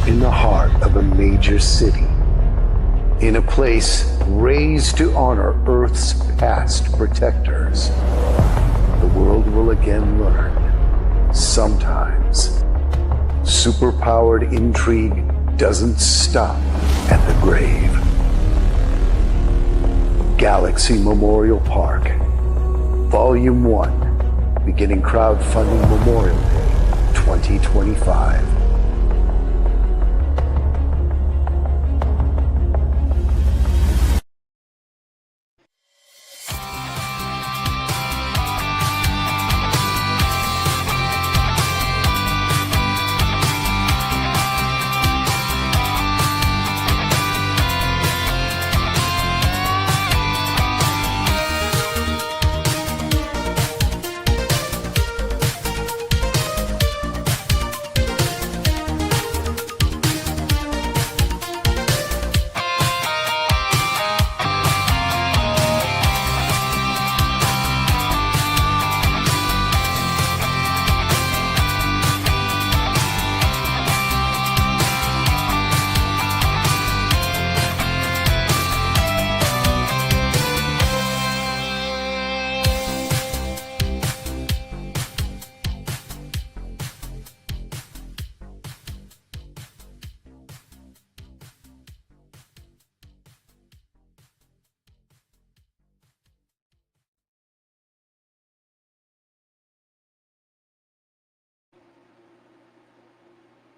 in the heart of a major city, in a place raised to honor Earth's past protectors, the world will again learn, sometimes, superpowered intrigue doesn't stop at the grave. Galaxy Memorial Park, Volume 1, beginning crowdfunding Memorial Day 2025.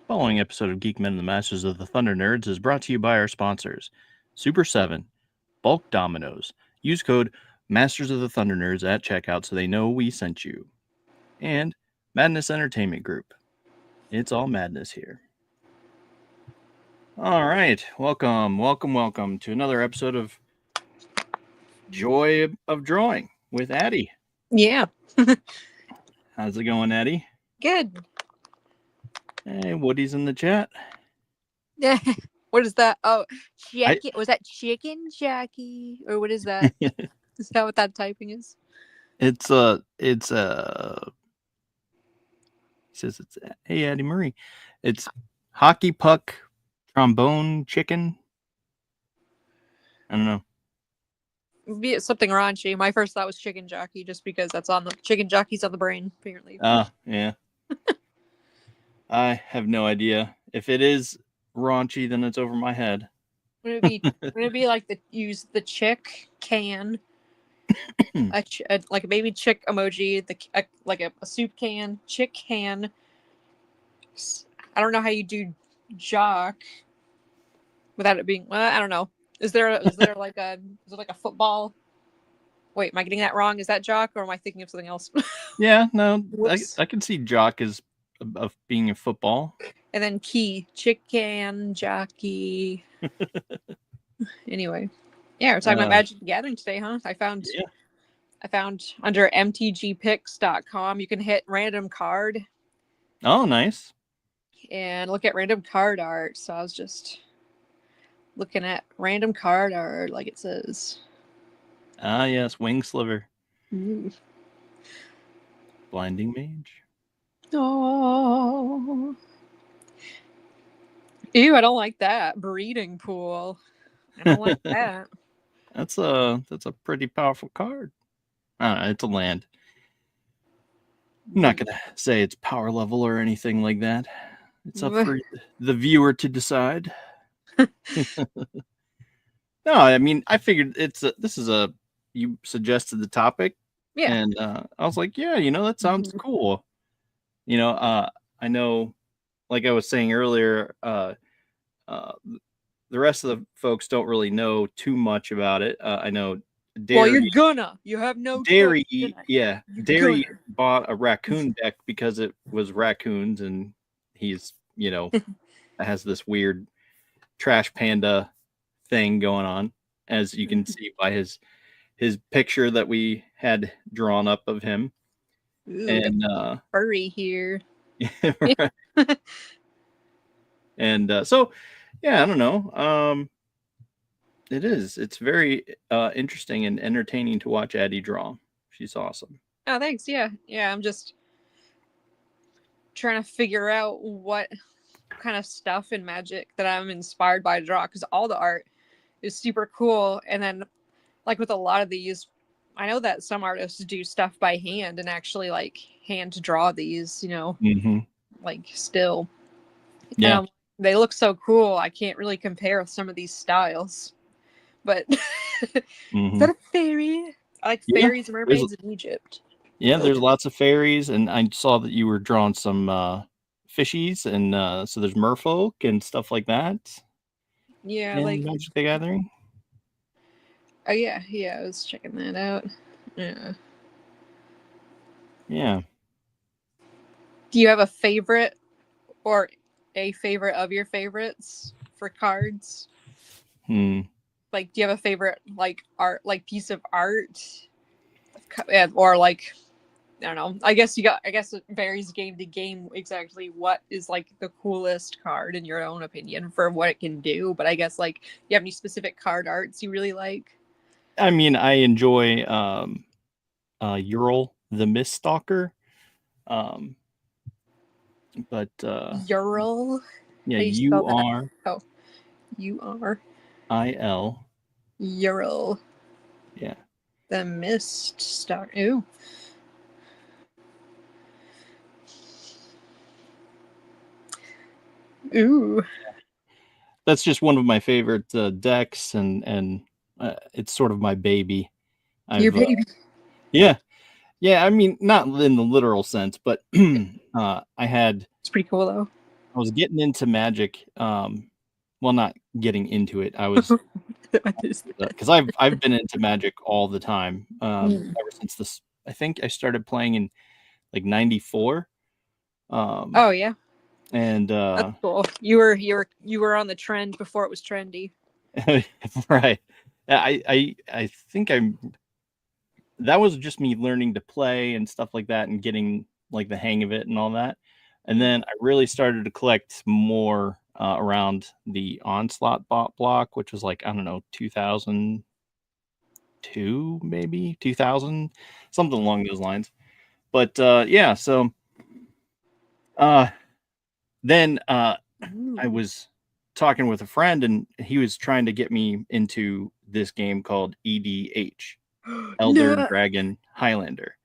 Following episode of Geek-men and the Masters of the Thunder Nerds is brought to you by our sponsors, Super 7, Bulk Dominoes. Use code Masters of the Thunder Nerds at checkout so they know we sent you. And Madness Entertainment Group. It's all madness here. All right, welcome to another episode of Joy of Drawing with Addie. Yeah. How's it going, Addie? Good. Hey, Woody's in the chat. Yeah. What is that? Oh, Jackie. Was that Chicken Jackie? Or what is that? Is that what that typing is? He says it's, hey, Addie Marie. It's hockey puck, trombone, chicken. I don't know. Be something raunchy. My first thought was Chicken Jockey, just because that's on the Chicken Jockey's on the brain, apparently. Yeah. I have no idea. If it is raunchy, then it's over my head. Would it be like use the chick can, like a baby chick emoji, like a soup can, chick can. I don't know how you do jock without it being. Well, I don't know. Is there like a football? Wait, am I getting that wrong? Is that jock, or am I thinking of something else? Yeah, no, I can see jock as of being a football. And then key, chicken, jockey. Anyway, yeah, we're talking about Magic the Gathering today, huh? I found under mtgpicks.com you can hit random card. Oh, nice. And look at random card art. So I was just looking at random card art, like it says. Ah, yes, Wing Sliver. Ooh. Blinding Mage. Oh. Ew, I don't like that. Breeding Pool. I don't like that. That's a pretty powerful card. I don't know, it's a land. I'm not gonna say it's power level or anything like that. It's up for the viewer to decide. No, I mean, I figured you suggested the topic. Yeah. And I was like, yeah, that sounds cool. I know, like I was saying earlier, the rest of the folks don't really know too much about it. I know Dairy. Well, you have no Dairy. choice. Yeah, Dairy bought a raccoon deck because it was raccoons, and he's has this weird trash panda thing going on, as you can see by his picture that we had drawn up of him. Ooh, and furry here. And so yeah, I don't know. It's very interesting and entertaining to watch Addie draw. She's awesome. Oh, thanks. Yeah, I'm just trying to figure out what kind of stuff in Magic that I'm inspired by to draw, because all the art is super cool. And then, like with a lot of these, I know that some artists do stuff by hand and actually like hand draw these, Mm-hmm. like still. Yeah. And they look so cool. I can't really compare with some of these styles. But is Mm-hmm. that a fairy? I like Yeah. fairies and mermaids in Egypt. Yeah, there's lots of fairies, and I saw that you were drawing some fishies, and so there's merfolk and stuff like that Yeah, in like, Magic the Gathering. oh yeah, I was checking that out. Yeah. Yeah. Do you have a favorite or a favorite of your favorites for cards? Hmm. Like, do you have a favorite like art, like piece of art, or like, I don't know. I guess it varies game to game exactly what is like the coolest card in your own opinion for what it can do. But I guess like, you have any specific card arts you really like? I mean, I enjoy Ural the Mist Stalker, um, but Ural. yeah, How do you spell that? URIL. Oh, UR. Ural. Yeah. The Mist Star. Ooh. Ooh. That's just one of my favorite decks, and it's sort of my baby. Your I've baby. yeah. Yeah, I mean, not in the literal sense, but I had It's pretty cool though. I was getting into Magic. Well, not getting into it. I was What is that? because I've been into Magic all the time Mm. ever since this. I think I started playing in like '94. Oh yeah, And that's cool. You were on the trend before it was trendy. right. I think that was just me learning to play and stuff like that and getting like the hang of it and all that. And then I really started to collect more around the Onslaught block, which was like, I don't know, 2002, maybe 2000, something along those lines. But yeah, so then I was talking with a friend, and he was trying to get me into this game called EDH, Elder No. Dragon Highlander.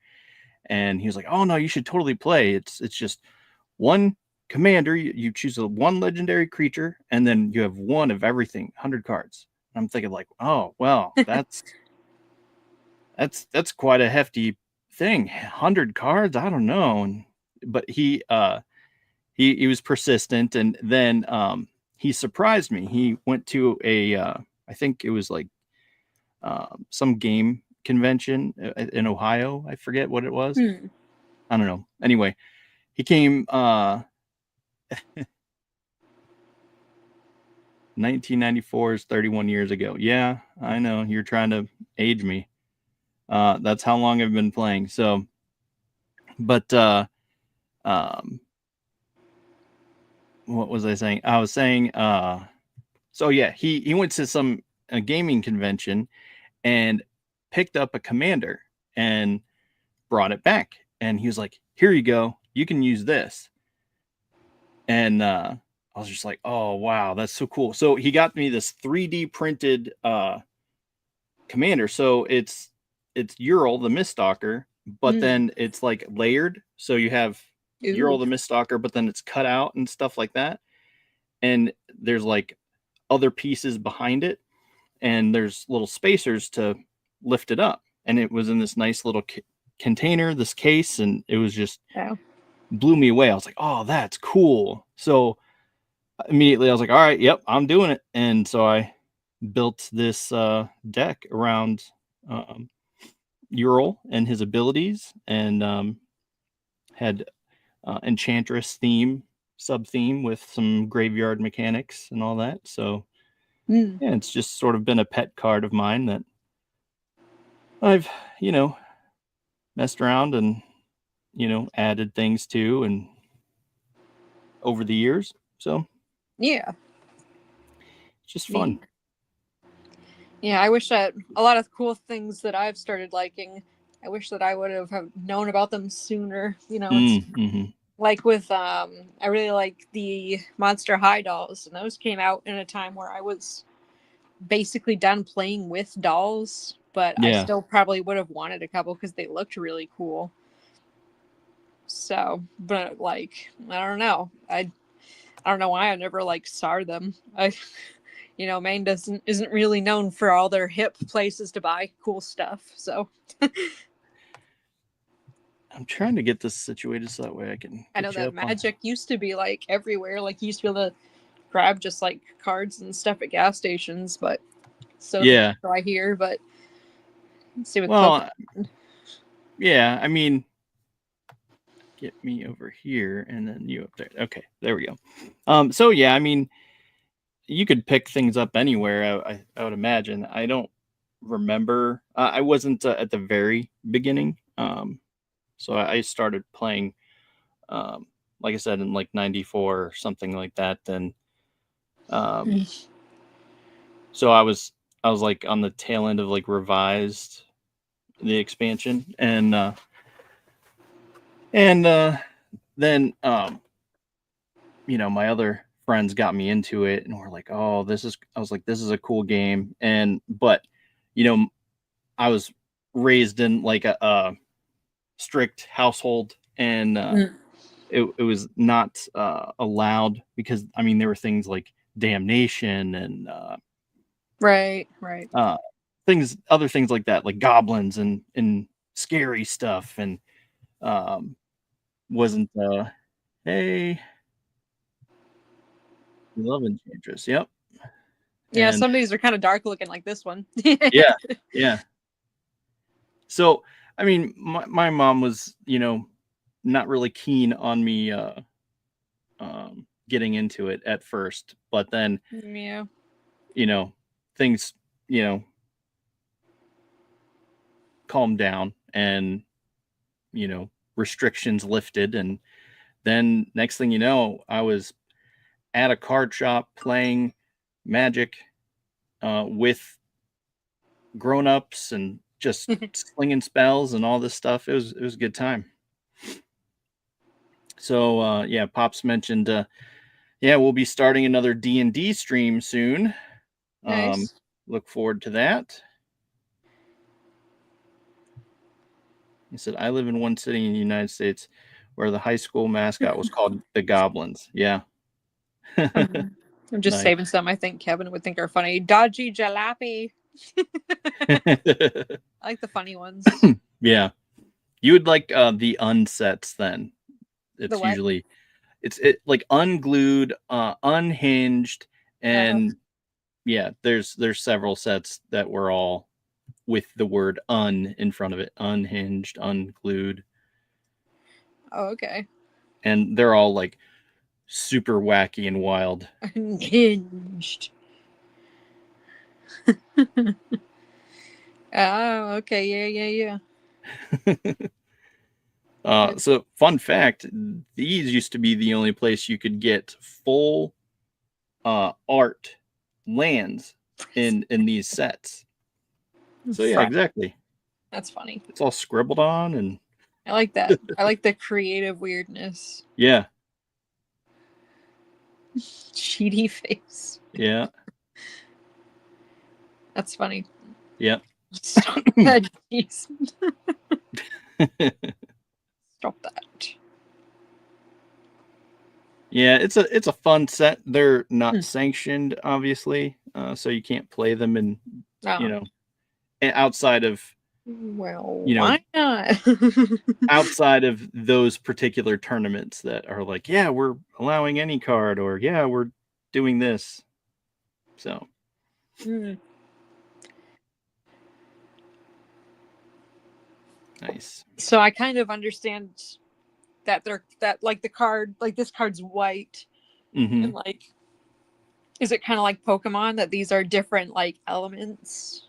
And he was like, "Oh no, you should totally play. It's just one commander. You choose one legendary creature, and then you have one of everything, 100 cards." And I'm thinking like, "Oh well, that's quite a hefty thing. 100 cards. I don't know." But he was persistent, and then he surprised me. He went to a I think it was like some game convention in Ohio. I forget what it was. Hmm. I don't know. Anyway, he came 1994 is 31 years ago. Yeah, I know. You're trying to age me. That's how long I've been playing. So, but um, what was I saying? I was saying so yeah, he went to some gaming convention and picked up a commander and brought it back. And he was like, "Here you go. You can use this." And I was just like, "Oh wow, that's so cool." So he got me this 3D printed commander. So it's Ural the Miststalker, but then it's like layered. So you have Ural Ooh. the Miststalker, but then it's cut out and stuff like that. And there's like other pieces behind it, and there's little spacers to lift it up. And it was in this nice little container, this case, and it was just Wow. blew me away. I was like, "Oh, that's cool." So immediately I was like, "All right, yep, I'm doing it." And so I built this deck around um, Ural and his abilities, and had Enchantress theme, sub theme with some graveyard mechanics and all that. So Hmm. yeah, it's just sort of been a pet card of mine that I've, you know, messed around and, added things to and over the years. So Yeah. it's just fun. Neat. Yeah, I wish that a lot of cool things that I've started liking, I wish that I would have known about them sooner. Mm-hmm. like with I really like the Monster High dolls, and those came out in a time where I was basically done playing with dolls, but I Yeah. still probably would have wanted a couple because they looked really cool. So, but like I don't know. I don't know why I never like saw them. Maine isn't really known for all their hip places to buy cool stuff. So I'm trying to get this situated so that way I can I know get you that up on. Magic used to be like everywhere. Like you used to be able to grab just like cards and stuff at gas stations, but so Yeah. I hear. But let's see with Well, Pokemon. yeah. I mean, get me over here and then you up there. Okay, there we go. So yeah, I mean, you could pick things up anywhere. I would imagine. I don't remember. I wasn't at the very beginning. So I started playing, like I said, in like '94 or something like that. Then, so I was like on the tail end of like revised the expansion, and then my other friends got me into it and were like, oh, I was like, this is a cool game. But I was raised in like a strict household, and it was not allowed, because I mean there were things like damnation and Right. uh other things like that, like goblins and scary stuff, and wasn't hey, we love Enchantress. Yep. Yeah, And some of these are kind of dark looking, like this one. yeah, yeah. So I mean, my mom was, not really keen on me getting into it at first, but then Yeah. things calmed down, and restrictions lifted, and then next thing you know, I was at a card shop playing Magic with grown-ups and just slinging spells and all this stuff. It was a good time. So yeah, Pops mentioned yeah, we'll be starting another D&D stream soon. Nice. Look forward to that. He said, I live in one city in the United States where the high school mascot was called the Goblins. Yeah. I'm just Nice. saving some I think Kevin would think are funny. Dodgy Jalopy. I like the funny ones. Yeah. You would like the unsets then. The It's what? usually like unglued, unhinged, and yeah, there's several sets that were all with the word un in front of it. Unhinged, unglued. Oh, okay. And they're all like super wacky and wild. Unhinged. Oh, okay. Yeah. So fun fact, these used to be the only place you could get full art lands in these sets. So yeah, exactly. That's funny. It's all scribbled on, and I like that. I like the creative weirdness. yeah. Cheaty face. Yeah. That's funny. Yeah. Stop that. Stop that. Yeah, it's a fun set. They're not sanctioned, obviously, so you can't play them in, outside of, why not? outside of those particular tournaments that are like, yeah, we're allowing any card, or yeah, we're doing this. So. Nice. So I kind of understand that like the card, like this card's white, and like, is it kind of like Pokemon that these are different like elements?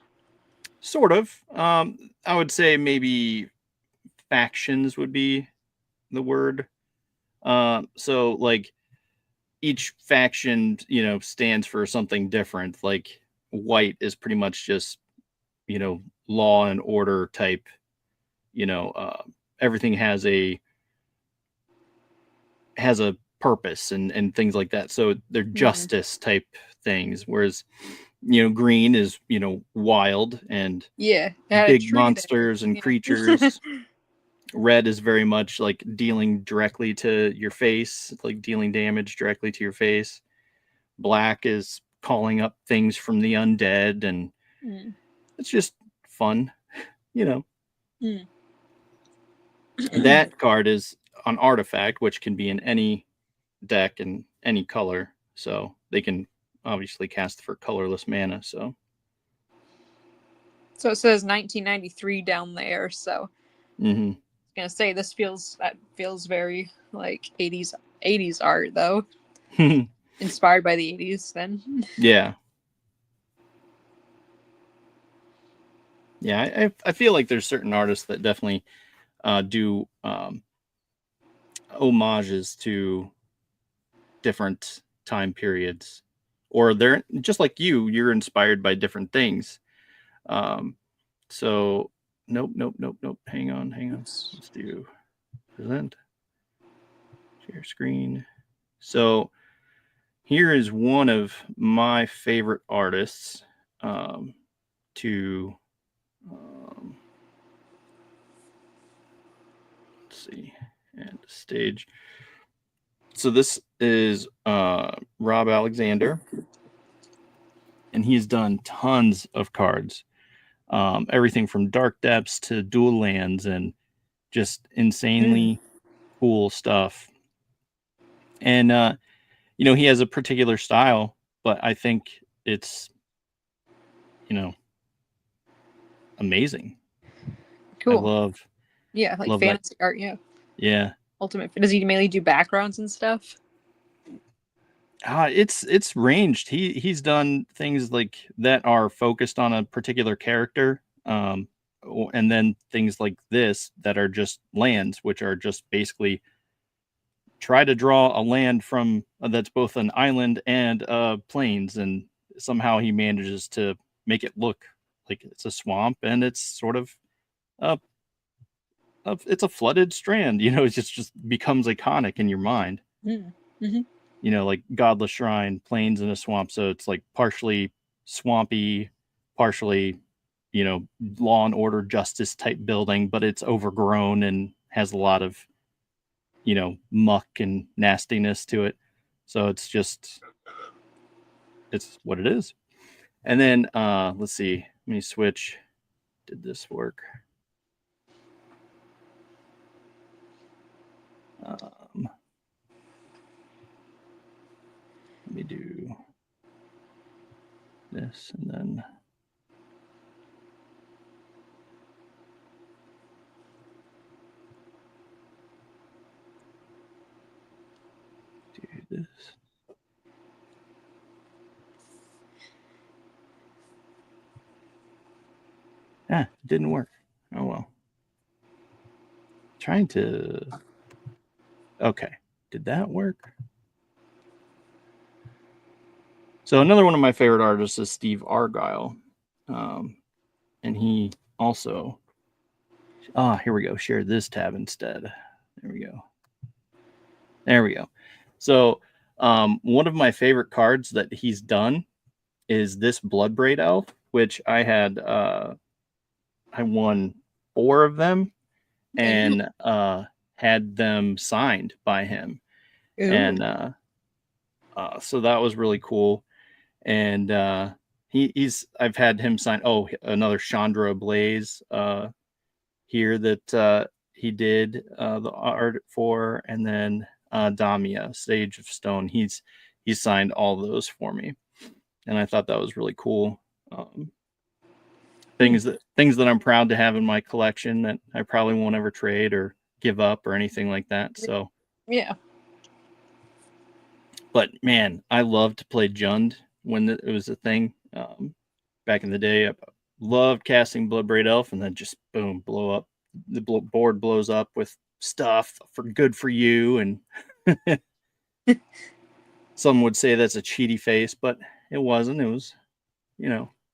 Sort of. I would say maybe factions would be the word. So like each faction, stands for something different. Like white is pretty much just, law and order type. Everything has a has a purpose and things like that. So they're justice type things, whereas green is wild and Yeah, it had a big tree there. monsters and Yeah. creatures. Red is very much like dealing directly to your face, like dealing damage directly to your face. Black is calling up things from the undead, and it's just fun, you know. That card is an artifact, which can be in any deck and any color, so they can obviously cast for colorless mana. So it says 1993 down there. So I was gonna say this feels very like 80s art though, inspired by the 80s. Then yeah. I feel like there's certain artists that definitely do homages to different time periods, or they're just like you're inspired by different things. So nope. Hang on. Let's do present, share screen. So here is one of my favorite artists to let's see, and stage. So this is Rob Alexander, and he's done tons of cards, everything from Dark Depths to Dual Lands, and just insanely cool stuff. And he has a particular style, but I think it's amazing. cool. I love fantasy art. Yeah. Ultimate. Does he mainly do backgrounds and stuff? It's ranged. He's done things like that are focused on a particular character, and then things like this that are just lands, which are just basically try to draw a land from that's both an island and plains, and somehow he manages to make it look like it's a swamp, and it's sort of it's a flooded strand. It just becomes iconic in your mind. Like Godless Shrine, plains in a swamp, so it's like partially swampy, partially law and order justice type building, but it's overgrown and has a lot of muck and nastiness to it. So it's what it is. And then let's see, let me switch. Did this work? Let me do this, and then do this. It didn't work. Oh well. Trying to. Okay, did that work? So another one of my favorite artists is Steve Argyle, and he also. Here we go. Share this tab instead. There we go. So one of my favorite cards that he's done is this Bloodbraid Elf, which I had. I won 4 of them and had them signed by him. Ooh. And so that was really cool. And I've had him sign another Chandra Blaze here that he did the art for, and then Damia, Sage of Stone. He's signed all those for me, and I thought that was really cool. Things that I'm proud to have in my collection that I probably won't ever trade or give up or anything like that. So yeah. But man, I loved to play Jund when it was a thing back in the day. I loved casting Bloodbraid Elf, and then just boom, blow up. The board blows up with stuff good for you, and some would say that's a cheaty face, but it wasn't. It was,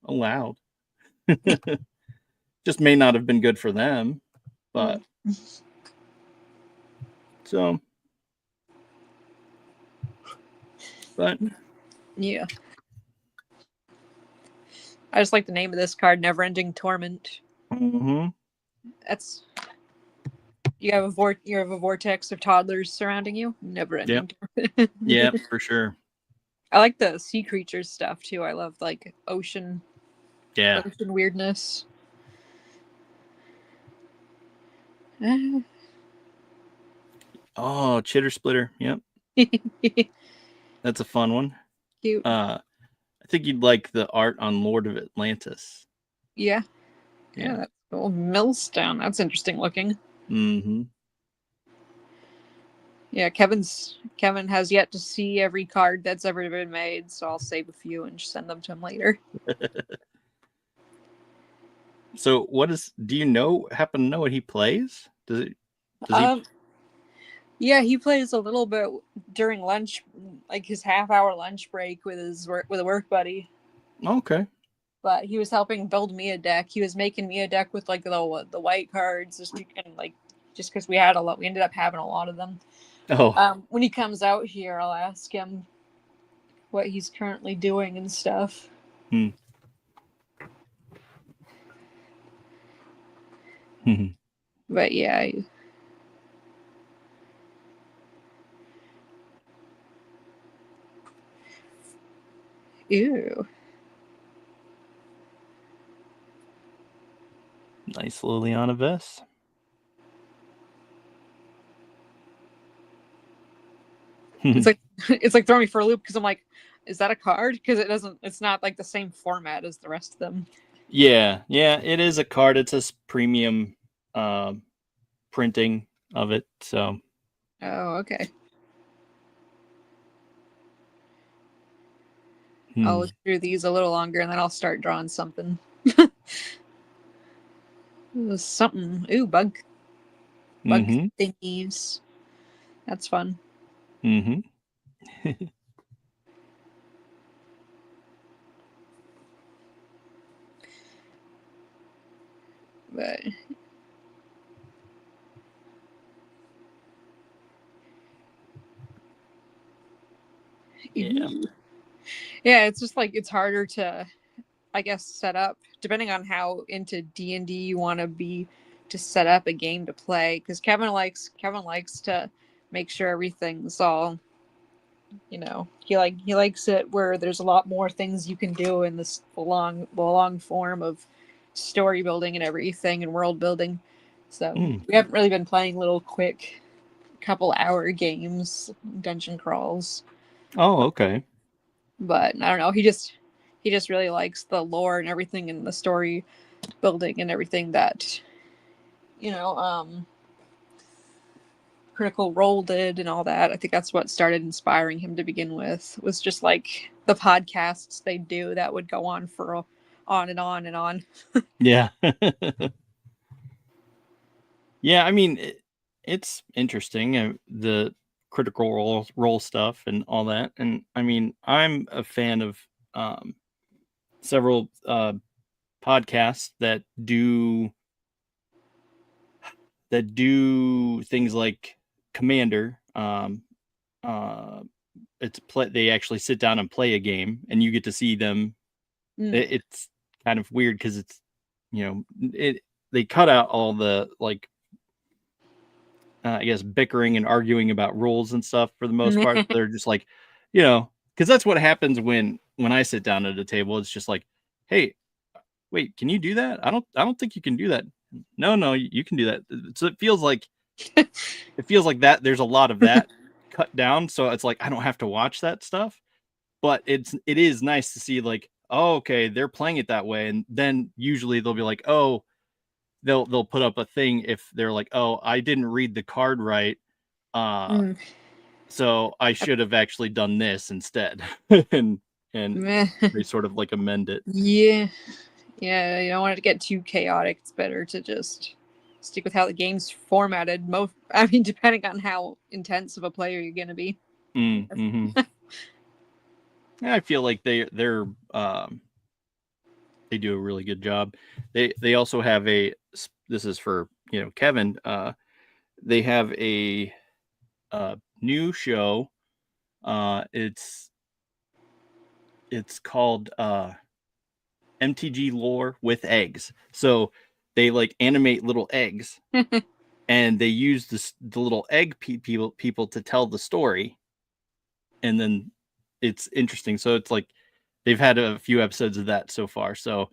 allowed. Just may not have been good for them, but so But yeah. I just like the name of this card, Never-Ending Torment. mm-hmm. That's you have a vortex of toddlers surrounding you. Never-ending torment. Yeah, for sure. I like the sea creatures stuff too. I love like ocean weirdness. Oh, Chitter Splitter. Yep. That's a fun one. Cute. I think you'd like the art on Lord of Atlantis. Yeah. That's cool. Millstone. That's interesting looking. Mm-hmm. Yeah, Kevin has yet to see every card that's ever been made, so I'll save a few and send them to him later. So do you happen to know what he plays? Does he? Yeah, he plays a little bit during lunch, like his half-hour lunch break with a work buddy. Okay. But he was helping build me a deck. He was making me a deck with like the white cards, just because we ended up having a lot of them. Oh. When he comes out here, I'll ask him what he's currently doing and stuff. But yeah. Ew. Nice Liliana Vess. It's like throwing me for a loop because I'm like, is that a card? Because it's not like the same format as the rest of them. Yeah, it is a card. It's a premium printing of it. So. Oh, okay. I'll look through these a little longer and then I'll start drawing something. Something. Ooh, bug thingies. That's fun. Mm-hmm. But yeah. Yeah, it's just like it's harder to, I guess, set up depending on how into D&D you want to be to set up a game to play. Because Kevin likes to make sure everything's all, he likes it where there's a lot more things you can do in this long form of story building and everything and world building. So we haven't really been playing little quick couple hour games, dungeon crawls. Oh, okay. But I don't know. He just really likes the lore and everything and the story building and everything that Critical Role did and all that. I think that's what started inspiring him to begin with, was just like the podcasts they do that would go on for on and on and on. Yeah. Yeah, I mean, it's interesting, the Critical Role stuff and all that. And I mean, I'm a fan of several podcasts that do things like Commander. They actually sit down and play a game, and you get to see them. It's kind of weird because it's they cut out all the like I guess bickering and arguing about rules and stuff for the most part. They're just like, because that's what happens when I sit down at a table. It's just like, hey, wait, can you do that? I don't think you can do that. No, you can do that. So it feels like that there's a lot of that cut down. So it's like I don't have to watch that stuff. But it is nice to see like, oh, okay, they're playing it that way. And then usually they'll be like, oh, they'll put up a thing if they're like, oh, I didn't read the card right. So I should have actually done this instead. and they sort of like amend it. Yeah. Yeah, you don't want it to get too chaotic. It's better to just stick with how the game's formatted. Depending on how intense of a player you're gonna be. Mm-hmm. Yeah, I feel like they do a really good job. They also have this is for Kevin. They have a new show. It's it's called MTG Lore with Eggs. So they like animate little eggs, and they use the little egg people to tell the story, and then it's interesting. So it's like they've had a few episodes of that so far. So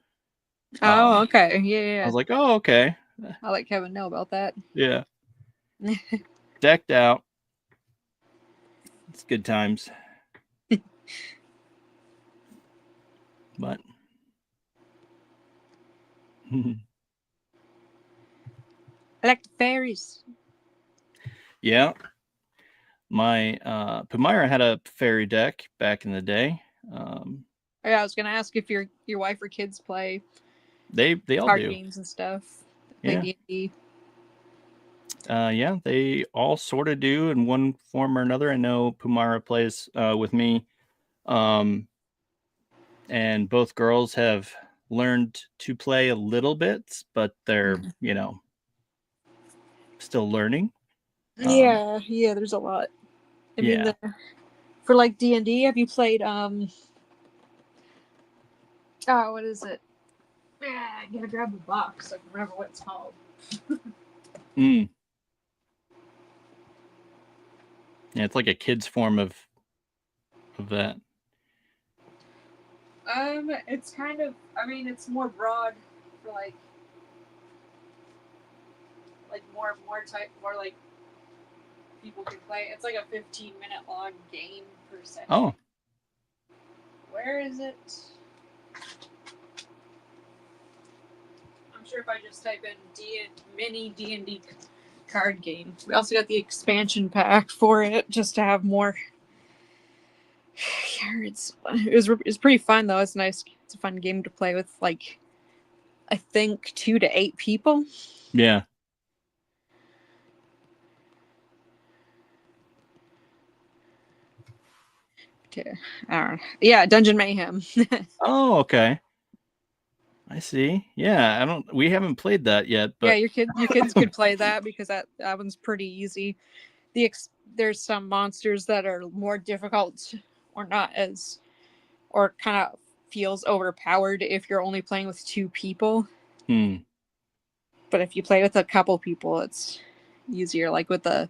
Oh, okay. Yeah, I yeah. was like, oh, okay, I'll let Kevin know about that. yeah, decked out. It's good times. But I like the fairies. yeah, my Pumira had a fairy deck back in the day. Yeah, I was gonna ask if your wife or kids play They all card do. games and stuff. Yeah. Play D&D. Yeah, they all sort of do in one form or another. I know Pumara plays with me, and both girls have learned to play a little bit, but they're still learning. Yeah, there's a lot. I mean, for like D&D, have you played what is it? I gotta grab the box so I can remember what it's called. Yeah, it's like a kid's form of that. It's kind of, I mean, it's more broad for like more like people can play. It's like a 15-minute long game per session. Oh, where is it? I'm sure if I just type in mini D&D card game. We also got the expansion pack for it just to have more cards. It was pretty fun though. It's nice. It's a fun game to play with, like, I think 2 to 8 people. yeah. Okay. I don't know. Yeah, Dungeon Mayhem. Oh, okay. I see. Yeah, we haven't played that yet, but yeah, your kids could play that because that one's pretty easy. There's some monsters that are more difficult or not as, or kind of feels overpowered if you're only playing with 2 people. But if you play with a couple people, it's easier. Like with the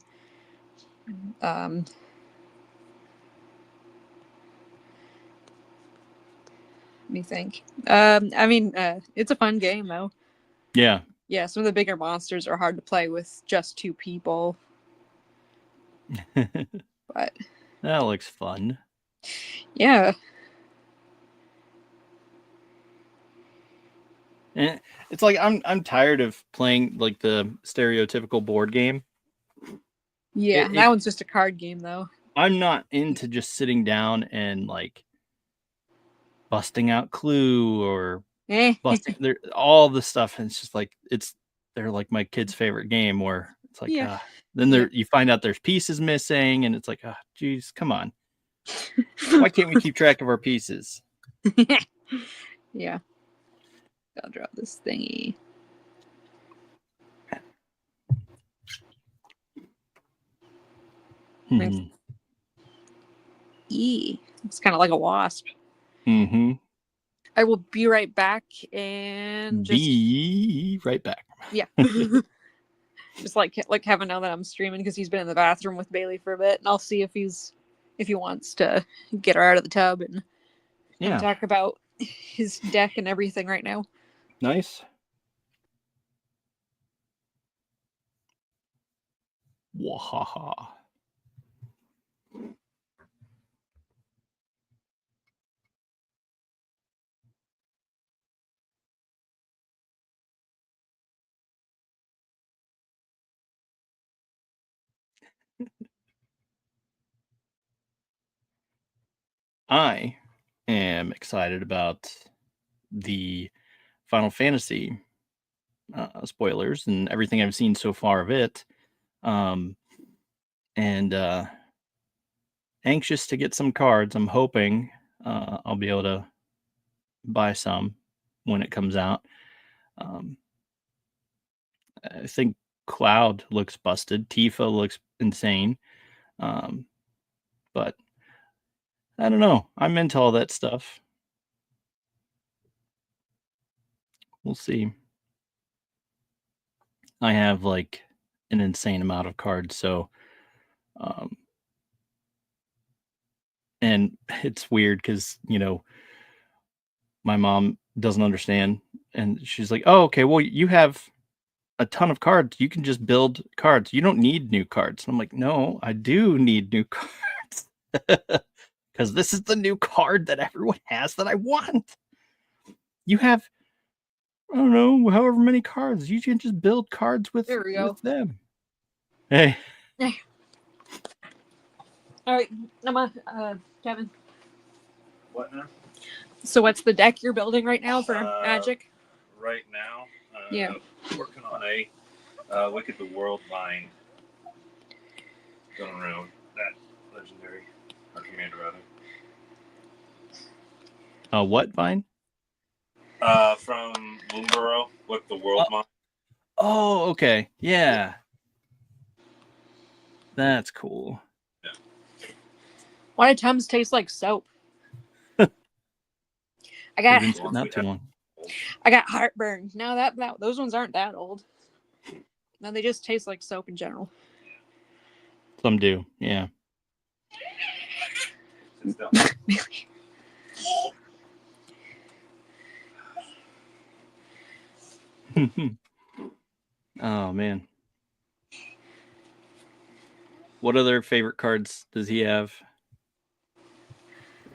let me think. I mean, it's a fun game though. Yeah. Yeah, some of the bigger monsters are hard to play with just 2 people. But that looks fun. Yeah. And it's like I'm tired of playing like the stereotypical board game. Yeah, that one's just a card game though. I'm not into just sitting down and like busting out Clue or busting all the stuff, and it's just like they're like my kid's favorite game, where it's like then you find out there's pieces missing, and it's like, geez, come on. Why can't we keep track of our pieces? Yeah. I'll drop this thingy. It's kind of like a wasp. I will be right back and just be right back. Yeah. Just like Kevin know that I'm streaming because he's been in the bathroom with Bailey for a bit, and I'll see if he wants to get her out of the tub and talk about his deck and everything right now. Nice. Wahaha. I am excited about the Final Fantasy spoilers and everything I've seen so far of it. And anxious to get some cards. I'm hoping I'll be able to buy some when it comes out. I think Cloud looks busted. Tifa looks insane. But I don't know. I'm into all that stuff. We'll see. I have like an insane amount of cards, so and it's weird because my mom doesn't understand, and she's like, "Oh, okay. Well, you have a ton of cards. You can just build cards. You don't need new cards." And I'm like, "No, I do need new cards because this is the new card that everyone has that I want. You have, I don't know, however many cards. You can just build cards with There we go. them." Hey. All right, Kevin. What now? So what's the deck you're building right now for Magic? Right now, Yeah. working on a Wicked the World vine. Going around that legendary, or commander rather. What vine? From Bloomburrow, Wicked the World vine. Oh, okay. Yeah. That's cool. Yeah. Why do Tums taste like soap? I got not too long. I got heartburn. No, that those ones aren't that old. No, they just taste like soap in general. Some do, yeah. Oh man. What other favorite cards does he have?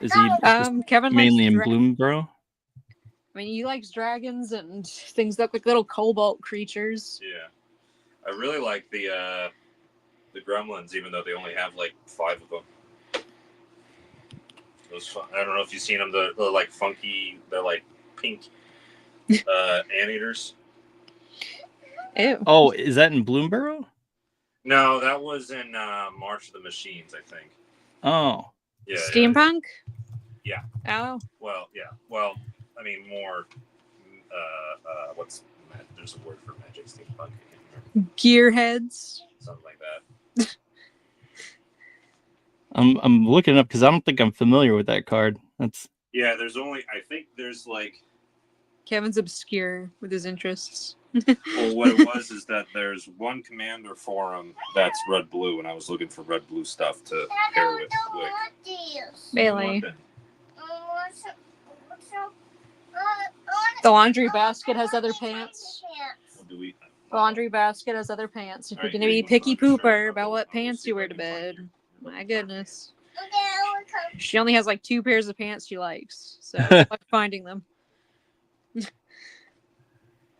Is he just Kevin mainly likes in Bloomburrow? I mean, he likes dragons and things that look like little cobalt creatures. Yeah, I really like the gremlins, even though they only have like 5 of them. Those fun. I don't know if you've seen them. They're like funky. They're like pink anteaters. Ew. Oh, is that in Bloomburrow? No, that was in March of the Machines, I think. Oh. Yeah. Steampunk? Yeah. Oh. Well, yeah. Well, I mean, more. There's a word for magic steampunk. I can't remember. Gearheads. Something like that. I'm looking up because I don't think I'm familiar with that card. That's Yeah. I think there's like. Kevin's obscure with his interests. Well, what it was is that there's one commander forum that's red-blue, and I was looking for red-blue stuff to pair with. Bailey. The laundry basket has other pants. The laundry basket has other pants. If you're going to be picky pooper about what pants you wear to bed, my goodness. She only has like 2 pairs of pants she likes, so good luck finding them.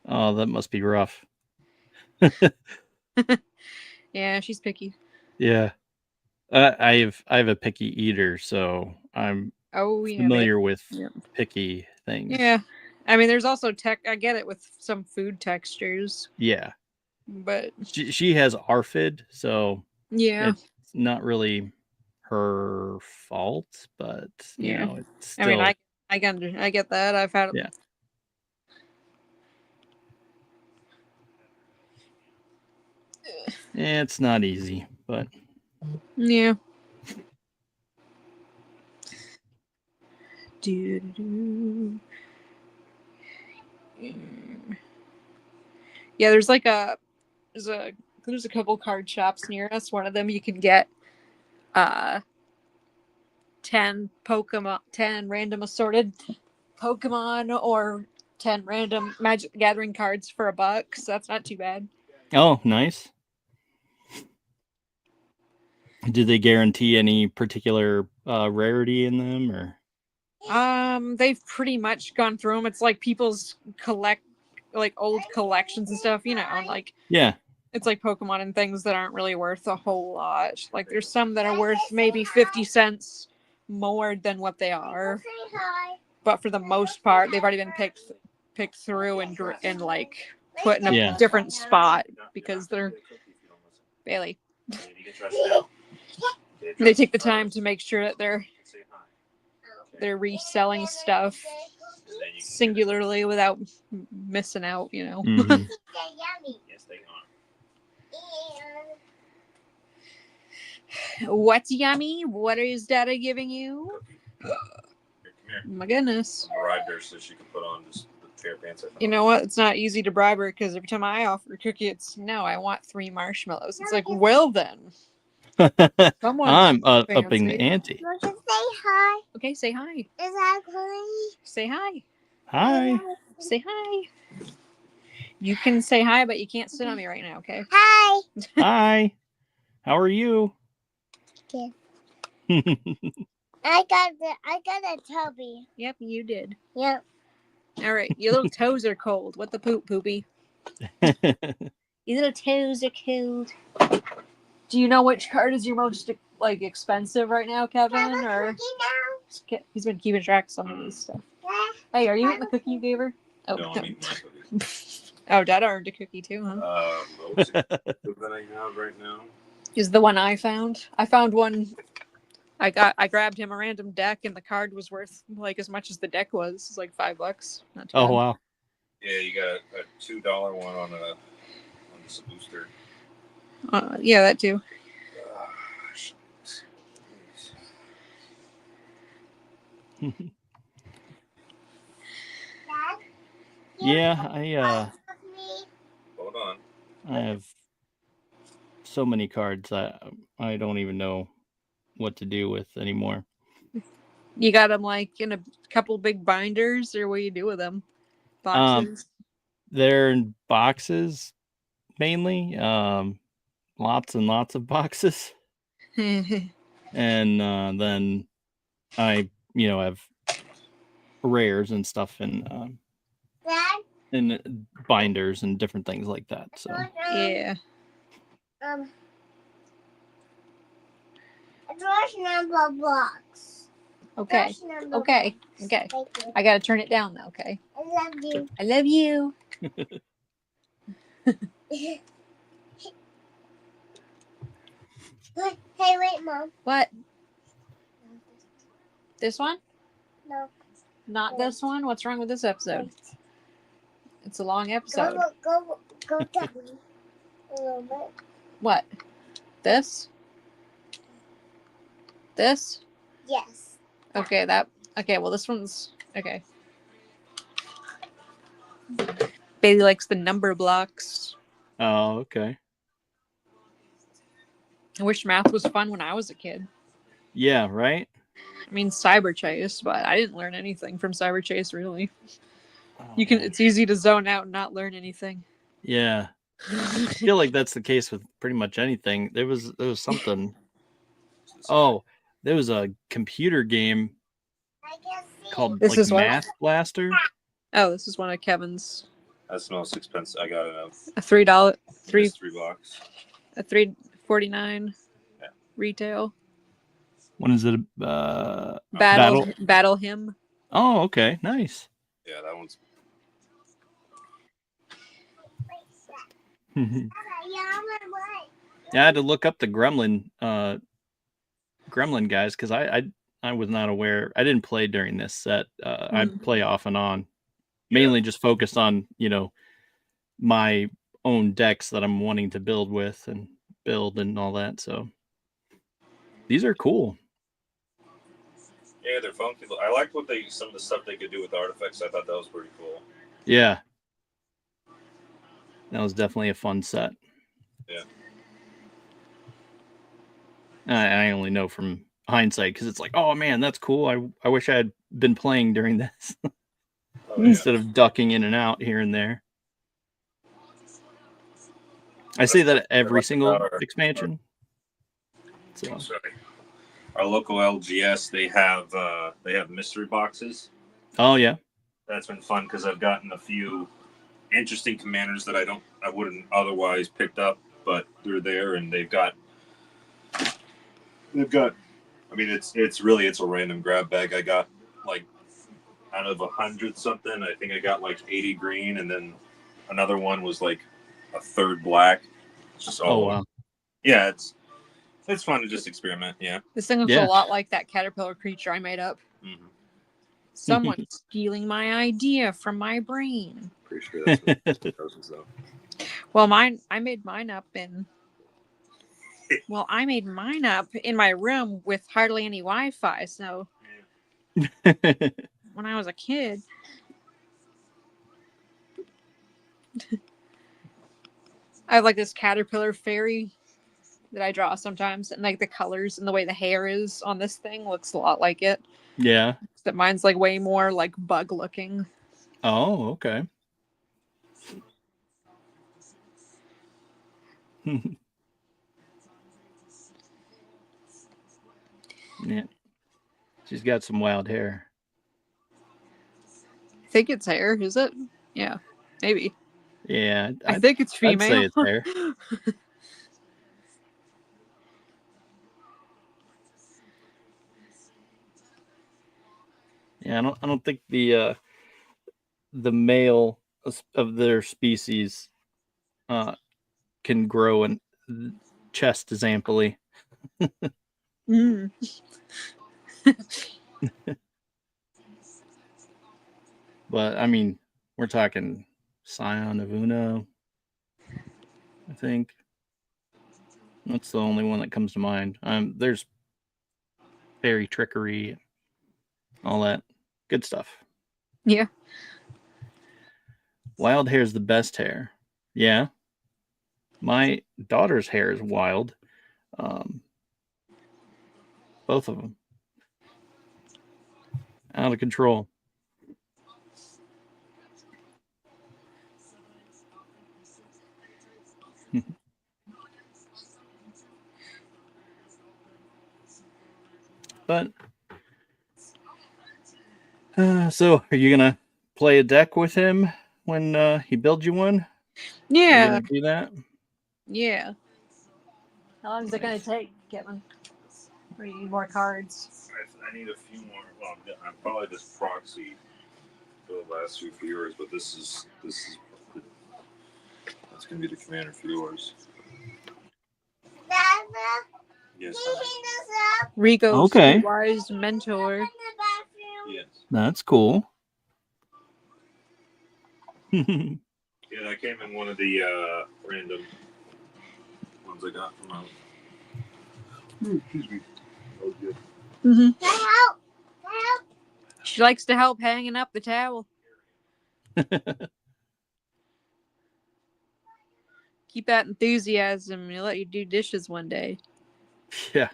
Oh, that must be rough. Yeah, she's picky. Yeah. I have a picky eater, so I'm familiar with picky things. Yeah. I mean, there's also I get it with some food textures. Yeah. But she has ARFID, so yeah, it's not really her fault, but you know, it's still... I mean, I get that. I've had yeah. It's not easy, but yeah. Yeah, there's a couple card shops near us. One of them you can get 10 random assorted Pokemon or 10 random Magic the Gathering cards for $1, so that's not too bad. Oh, nice. Do they guarantee any particular rarity in them, or? They've pretty much gone through them. It's like people's old collections and stuff, like yeah. It's like Pokemon and things that aren't really worth a whole lot. Like there's some that are worth maybe 50 cents more than what they are. But for the most part, they've already been picked through and like put in a different spot because they're Bailey. They take the time to make sure that they're reselling stuff singularly without missing out, Mm-hmm. Yes, they are. What's yummy? What is Daddy giving you? Here, come here. My goodness. I bribed her so she could put on just the pair of pants I found. You know what? It's not easy to bribe her because every time I offer a cookie, it's no, I want 3 marshmallows. It's like, well then. Someone's I'm upping the fancy. ante. Want to say hi? Okay, say hi. Is that good? Say hi. Hi. Say hi. You can say hi, but you can't sit on me right now, okay? Hi. Hi. How are you? Okay. I got a tubby. Yep, you did. Yep. All right, your little toes are cold. What the poop, poopy? Your little toes are cold. Do you know which card is your most like expensive right now, Kevin? Or he's been keeping track of some of this stuff. Hey, are you eating the cookie you gave her? Oh, No, I'm eating my cookies. Oh, Dad earned a cookie too, huh? Most that I have right now. Is the one I found. I found one. I grabbed him a random deck, and the card was worth like as much as the deck was. It's like $5. Not too Oh bad. wow. Yeah, you got a $2 one on this booster. Yeah, that too. Yeah, Hold on. I have so many cards I don't even know what to do with anymore. You got them like in a couple big binders, or what do you do with them? Boxes. They're in boxes mainly. Lots and lots of boxes. And then I, have rares and stuff in binders and different things like that. So Yeah. Address number box. Okay. Okay. Okay. I gotta turn it down though. Okay. I love you. I love you. Hey, wait, Mom. What? This one? No. Not this one? What's wrong with this episode? It's a long episode. Go down a little bit. What? This? This? Yes. Okay, okay, well this one's okay. Bailey likes the number blocks. Oh, okay. I wish math was fun when I was a kid. Yeah, right? I mean Cyber Chase, but I didn't learn anything from Cyber Chase really. It's easy to zone out and not learn anything. Yeah. I feel like that's the case with pretty much anything. There was something. Oh, there was a computer game called This is what? Math Blaster. Oh, this is one of Kevin's. That's no 6 pence. I got it out. A $3 $3. a $3.49 Yeah. retail. When is it? Battle Hymn. Oh, okay, nice. Yeah, that one's. Yeah, I had to look up the Gremlin guys because I was not aware. I didn't play during this set. I play off and on, mainly just focused on my own decks that I'm wanting to build with and build and all that. So these are cool. Yeah, they're funky. I liked some of the stuff they could do with artifacts. I thought that was pretty cool. Yeah, that was definitely a fun set. Yeah. I only know from hindsight because it's like, oh man, that's cool. I wish I had been playing during this instead of ducking in and out here and there. I say that every single expansion. So. Sorry. Our local LGS, they have mystery boxes. Oh yeah. That's been fun because I've gotten a few interesting commanders that I wouldn't otherwise picked up, but they're there and they've got. I mean, it's a random grab bag. I got like out of 100 something. I think I got like 80 green, and then another one was like a third black. It's just all. Oh wow. Yeah, it's fun to just experiment. Yeah. This thing looks a lot like that caterpillar creature I made up. Mm-hmm. Someone's stealing my idea from my brain. Pretty sure that's what it was, though. Well, I made mine up in Well, I made mine up in my room with hardly any Wi-Fi. So when I was a kid, I have like this caterpillar fairy that I draw sometimes, and like the colors and the way the hair is on this thing looks a lot like it. Yeah. Except mine's like way more like bug looking. Oh, okay. Yeah. She's got some wild hair. I think it's hair, is it? Yeah, maybe. Yeah. I think it's female. I'd say it's hair. Yeah, I don't think the male of their species can grow a chest as amply. Mm. But I mean, we're talking Scion of Uno, I think. That's the only one that comes to mind. There's fairy trickery, all that good stuff. Yeah. Wild hair is the best hair. Yeah. My daughter's hair is wild. Both of them. Out of control. But so are you gonna play a deck with him when he builds you one? Are you Yeah. gonna do that? Yeah. How long is it going to take, Kevin? Or you need more cards? I need a few more. Well, I'm probably just proxy for the last few for yours, but this is that's gonna be the commander for yours. Yes. Rico's Okay. wise mentor. Yes. That's cool. Yeah, that came in one of the random ones I got from out. Excuse me. Oh, yeah. Mm-hmm. She likes to help hanging up the towel. Keep that enthusiasm and he'll let you do dishes one day. Yeah.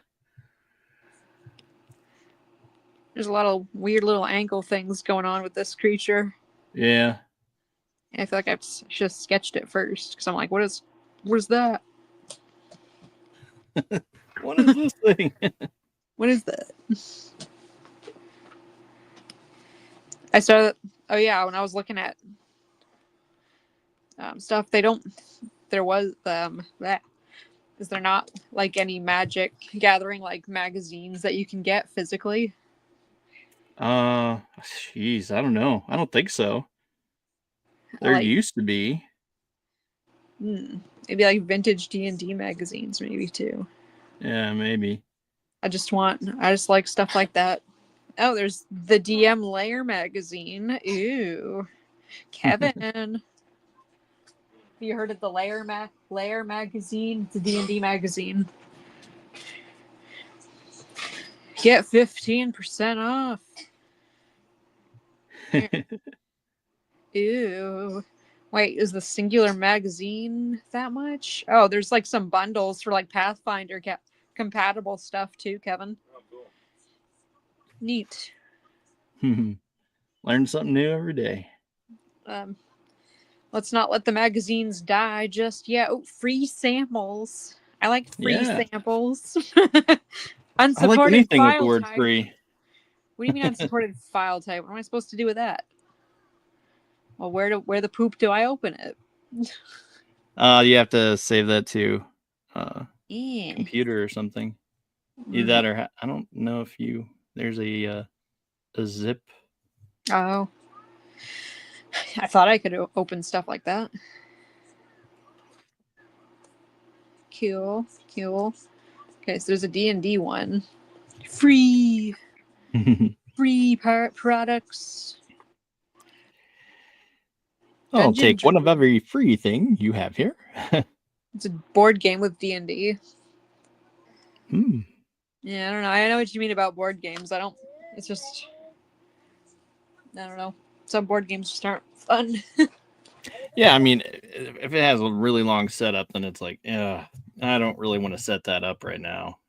There's a lot of weird little ankle things going on with this creature. Yeah. And I feel like I should have sketched it first because I'm like, what is that? What is this thing? What is that? I started. Oh yeah, when I was looking at stuff, there was that. Is there not like any Magic Gathering like magazines that you can get physically? Jeez, I don't know. I don't think so. There Like, used to be. maybe like vintage D&D magazines, maybe too. Yeah, maybe. I just like stuff like that. Oh, there's the DM Layer magazine. Ew, Kevin. Have you heard of the Layer magazine? It's a D&D magazine. Get 15% off. Ew. Wait, is the singular magazine that much? Oh, there's like some bundles for like Pathfinder compatible stuff too, Kevin. Oh, cool. Neat. Learn something new every day. Let's not let the magazines die just yet. Oh, free samples. I like free samples. Unsupported I like anything with the file word type. free. What do you mean unsupported file type? What am I supposed to do with that? Well, where the poop do I open it? You have to save that to computer or something. Either that or I don't know if there's a zip. Oh. I thought I could open stuff like that. Cool. Okay, so there's a D&D one. Free products. I'll Dungeon take one of Druid. every free thing you have here. It's a board game with D&D. Hmm. Yeah, I don't know. I know what you mean about board games. It's just, I don't know. Some board games just aren't fun. Yeah, I mean, if it has a really long setup, then it's like, yeah, I don't really want to set that up right now.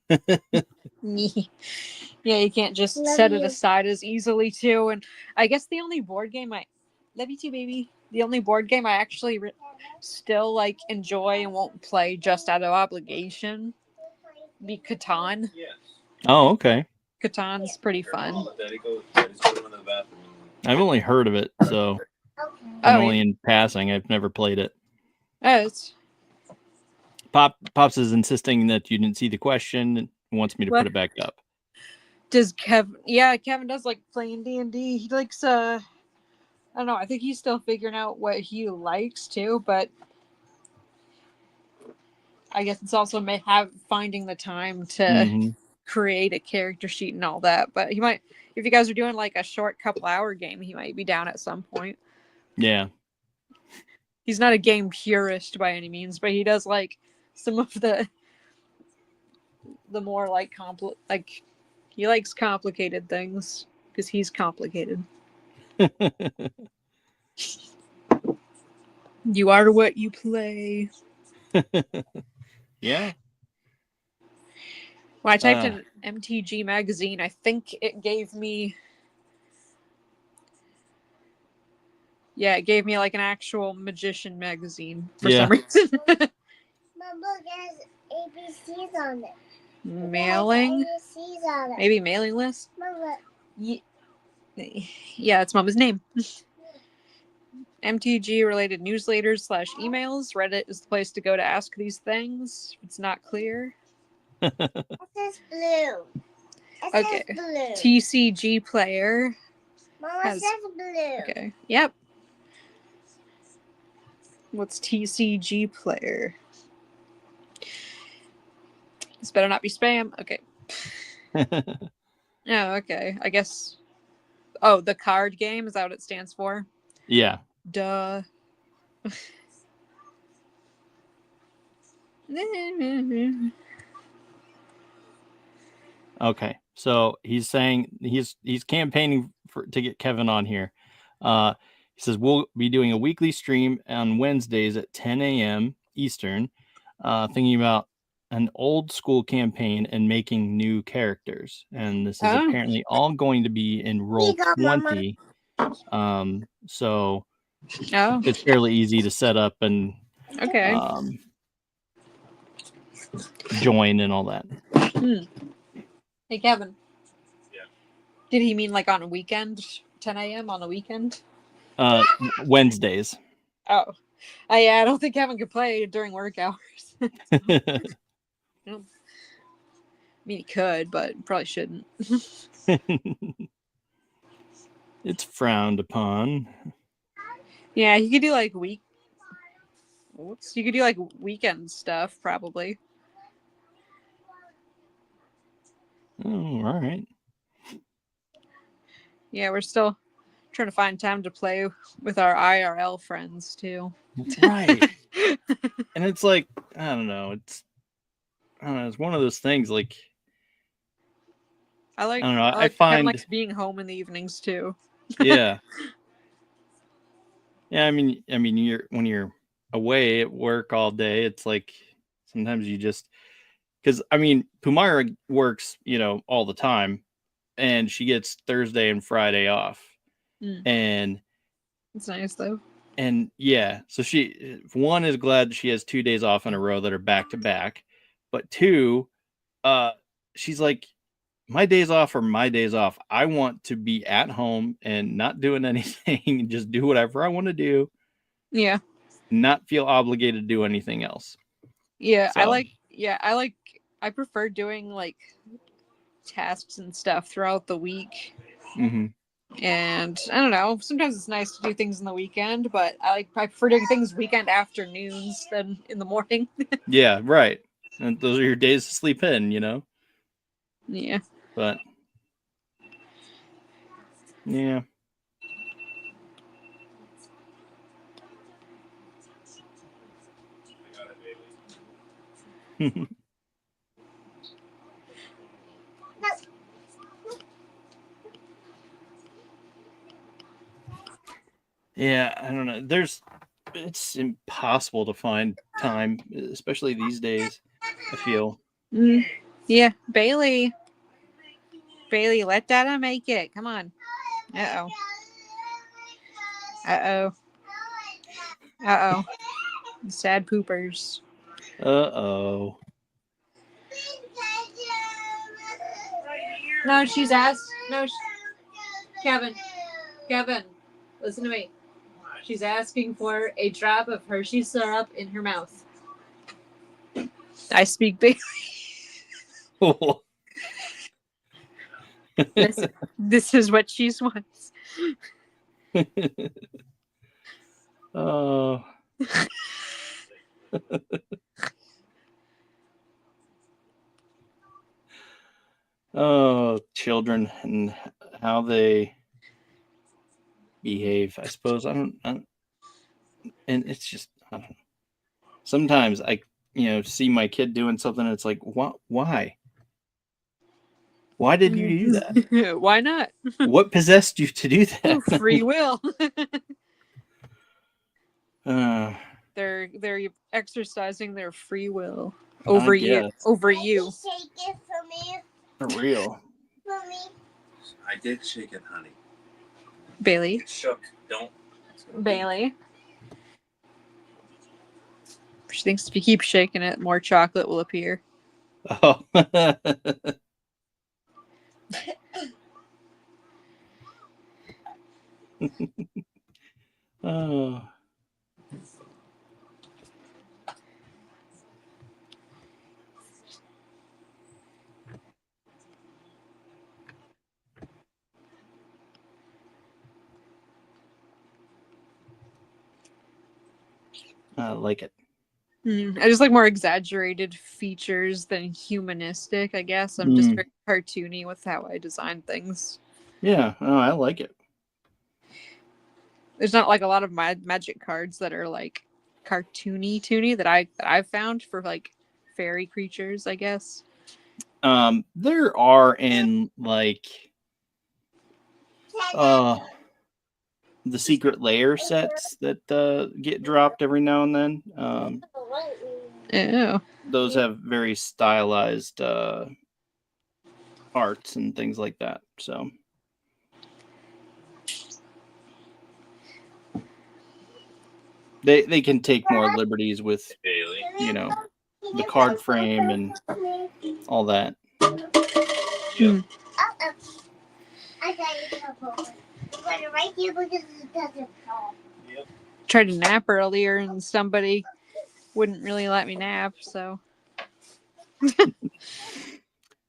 Yeah, you can't just set it aside as easily too. And I guess the only board game I love you too, baby. The only board game I actually still like enjoy and won't play just out of obligation be Catan. Oh, okay. Catan's pretty fun. I've only heard of it, so I'm only in passing. I've never played it. Oh, it's Pops is insisting that you didn't see the question and wants me to What? put it back up. Does Kevin? Yeah, Kevin does like playing D&D. He likes I don't know. I think he's still figuring out what he likes too, but I guess it's also finding the time to Mhm. create a character sheet and all that. But he might, if you guys are doing like a short couple hour game, he might be down at some point. Yeah. He's not a game purist by any means, but he does like some of the more like he likes complicated things because he's complicated. You are what you play. Yeah. When I typed in MTG magazine, I think it gave me. Yeah, it gave me like an actual magician magazine for some reason. Mom, look, it has ABCs on it. Mailing? ABCs on it. Maybe mailing list? Mom, look. Yeah, it's Mama's name. MTG related newsletters / emails. Reddit is the place to go to ask these things. If it's not clear. It says blue. It Okay. says blue. TCG player. Mama says blue. Okay. Yep. What's TCG player? This better not be spam. Okay. Oh, okay. I guess. Oh, the card game? Is that what it stands for? Yeah. Duh. Okay. So he's saying he's campaigning to get Kevin on here. He says we'll be doing a weekly stream on Wednesdays at 10 a.m. Eastern, thinking about an old school campaign and making new characters. And this is apparently all going to be in Roll20. So it's fairly easy to set up and join and all that. Hey, Kevin. Yeah. Did he mean like on a weekend? 10 a.m. on a weekend? Wednesdays. Oh. Yeah, I don't think Kevin could play during work hours. I mean, he could, but probably shouldn't. It's frowned upon. Yeah, he could do like you could do like weekend stuff, probably. Oh, all right. Yeah, we're still trying to find time to play with our IRL friends too. Right. And it's like, I don't know. It's one of those things. Like, I don't know. I Kevin find likes being home in the evenings too. Yeah. Yeah. I mean, when you're away at work all day, it's like sometimes you just because Pumara works, all the time, and she gets Thursday and Friday off, and it's nice though. And yeah, so she one is glad she has 2 days off in a row that are back to back, but two, she's like, my days off are my days off. I want to be at home and not doing anything and just do whatever I want to do. Yeah. Not feel obligated to do anything else. Yeah, so. I prefer doing like tasks and stuff throughout the week. Mm-hmm. And I don't know, sometimes it's nice to do things in the weekend, but I prefer doing things weekend afternoons than in the morning. Yeah, right. And those are your days to sleep in, Yeah. But yeah. Yeah, I don't know. It's impossible to find time, especially these days, I feel. Yeah, Bailey, let Dada make it. Come on. Uh-oh. Uh-oh. Uh-oh. Sad poopers. Uh-oh. No, she's asked. No, Kevin, listen to me. She's asking for a drop of Hershey's syrup in her mouth. I speak Bailey. This is what she wants. Oh. Oh, children and how they behave. I suppose I don't and it's just I don't know. Sometimes I see my kid doing something and it's like, why? Why did you do that? Why not? What possessed you to do that? Free will. They're exercising their free will over you. Over you. Shake it for me. For real. For me. I did shake it, honey. Bailey. It shook. Don't. Bailey. She thinks if you keep shaking it, more chocolate will appear. Oh. Oh. I like it. I just like more exaggerated features than humanistic, I guess. I'm just very cartoony with how I design things. Yeah, I like it. There's not like a lot of my magic cards that are like cartoony that I've found for like fairy creatures, I guess. There are in like the secret layer sets that get dropped every now and then. Those have very stylized arts and things like that. So they can take more liberties with the card frame and all that. Yep. I got a couple. Put it right here because it doesn't fall. Yep. Tried to nap earlier and somebody wouldn't really let me nap, so.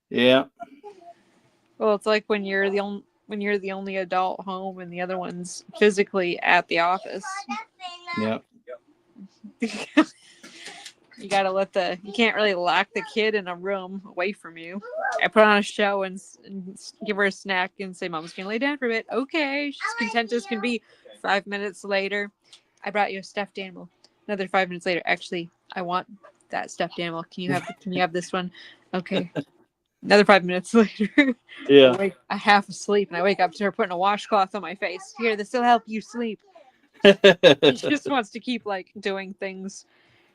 Yeah. Well, it's like when you're the only adult home and the other one's physically at the office. Yeah. You gotta you can't really lock the kid in a room away from you. I put on a show and give her a snack and say, Mom's gonna lay down for a bit. Okay, she's content as can be. 5 minutes later, I brought you a stuffed animal. Another 5 minutes later, actually, I want that stuffed animal. Can you have this one? Okay. Another 5 minutes later, Yeah. I half asleep and I wake up to her putting a washcloth on my face. Here, this will help you sleep. She just wants to keep like doing things.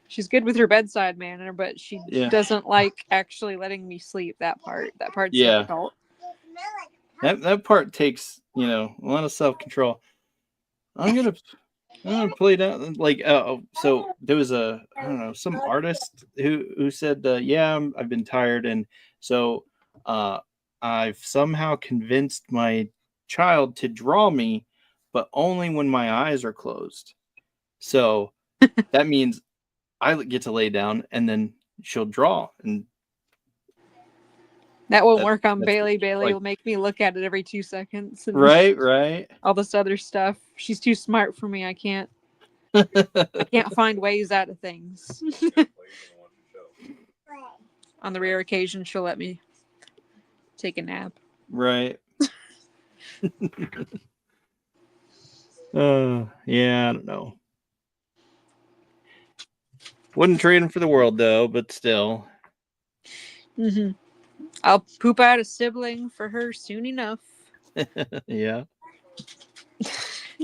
She's good with her bedside manner, but she doesn't like actually letting me sleep. That part's difficult. That part takes a lot of self-control. I'm gonna play that like so there was some artist who said I've been tired, and so I've somehow convinced my child to draw me, but only when my eyes are closed. So that means I get to lay down and then she'll draw, and that won't work on Bailey. Bailey will make me look at it every 2 seconds. And right. All this other stuff. She's too smart for me. I can't find ways out of things. On the rare occasion, she'll let me take a nap. Right. Yeah, I don't know. Wouldn't trade him for the world, though, but still. Mm-hmm. I'll poop out a sibling for her soon enough. Yeah.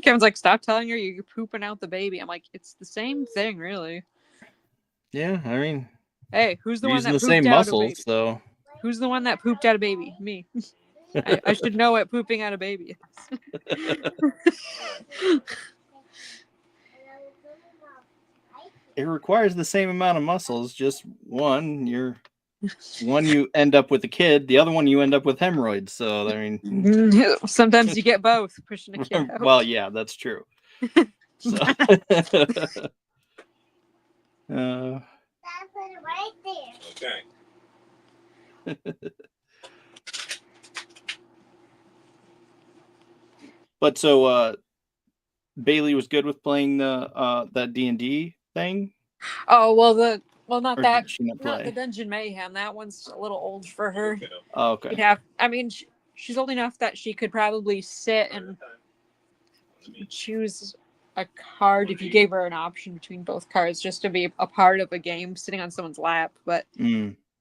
Kevin's like, stop telling her you're pooping out the baby. I'm like, it's the same thing, really. Yeah, I mean, Hey, who's the one using that the pooped same out a baby? muscles, so Who's the one that pooped out a baby? Me. I should know what pooping out a baby is. it requires the same amount of muscles. Just one you end up with a kid, the other one you end up with hemorrhoids. So I mean, sometimes you get both pushing a kid out. well, yeah, that's true. So, That's it right there. Okay. but so Bailey was good with playing the that D&D thing. Oh not Or that did she not not the play? Dungeon Mayhem. That one's a little old for her. Oh, okay. She's old enough that she could probably sit and choose a card if you gave her an option between both cards, just to be a part of a game sitting on someone's lap. But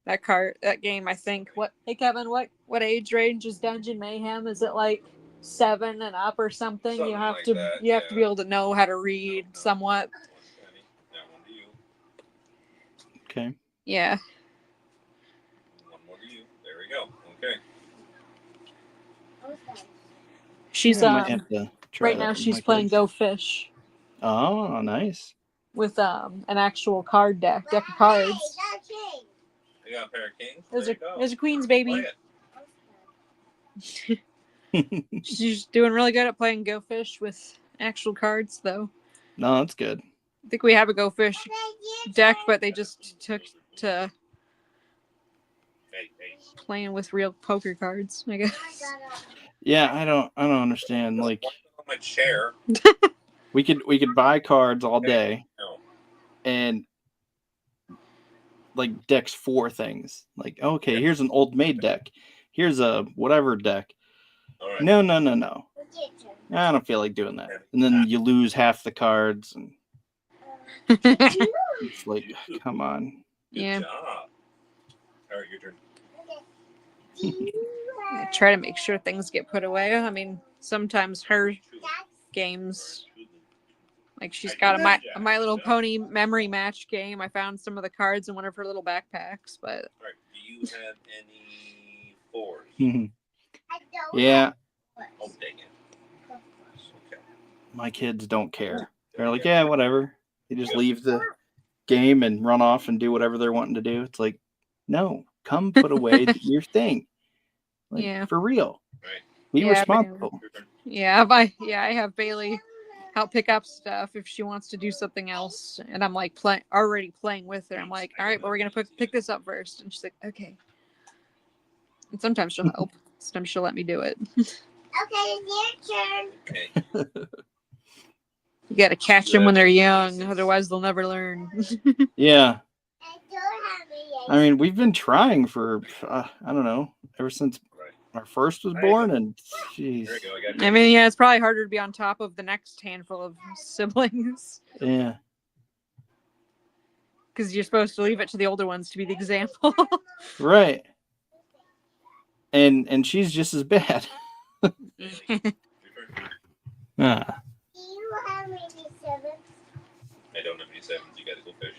that game, I think. Hey Kevin, what age range is Dungeon Mayhem? Is it like 7 and up or something? You have to be able to know how to read somewhat. Okay. Yeah. One more to you. There we go. Okay. She's I might have to try right that now with she's my playing kids. Go Fish Oh, nice. with an actual deck of cards. You got a pair of kings? There's a queen's baby. She's doing really good at playing Go Fish with actual cards, though. No, that's good. I think we have a Go Fish deck, but they just took to playing with real poker cards, I guess. Yeah, I don't understand. Like, on my chair. we could buy cards all day, and like decks for things. Like, okay, here's an old maid deck. Here's a whatever deck. Right. No. I don't feel like doing that. And then you lose half the cards, and it's like, come on. Yeah. Good job. All right, your turn. I try to make sure things get put away. I mean, sometimes her games, like she's got a My Little Pony memory match game. I found some of the cards in one of her little backpacks, but. All right. Do you have any 4s? Yeah. Oh, dang it. Okay. My kids don't care. They're like, yeah, whatever. They just leave the game and run off and do whatever they're wanting to do. It's like, no, come put away your thing. Like, yeah. For real. Right. Be responsible. Yeah, I have Bailey help pick up stuff if she wants to do something else, and I'm like already playing with her. I'm like, all right, but we're gonna pick this up first, and she's like, okay. And sometimes she'll help. Sometimes she'll let me do it. Okay, it's your turn. Okay. You gotta catch them when they're young, otherwise they'll never learn. Yeah. I don't have any. I mean, we've been trying for, I don't know, ever since our first was born, and jeez. There you go. I mean, yeah, it's probably harder to be on top of the next handful of siblings. Yeah. Because you're supposed to leave it to the older ones to be the example. Right. And she's just as bad. Your turn. Ah. Do you have any 7s? I don't have any 7s. You gotta go fish.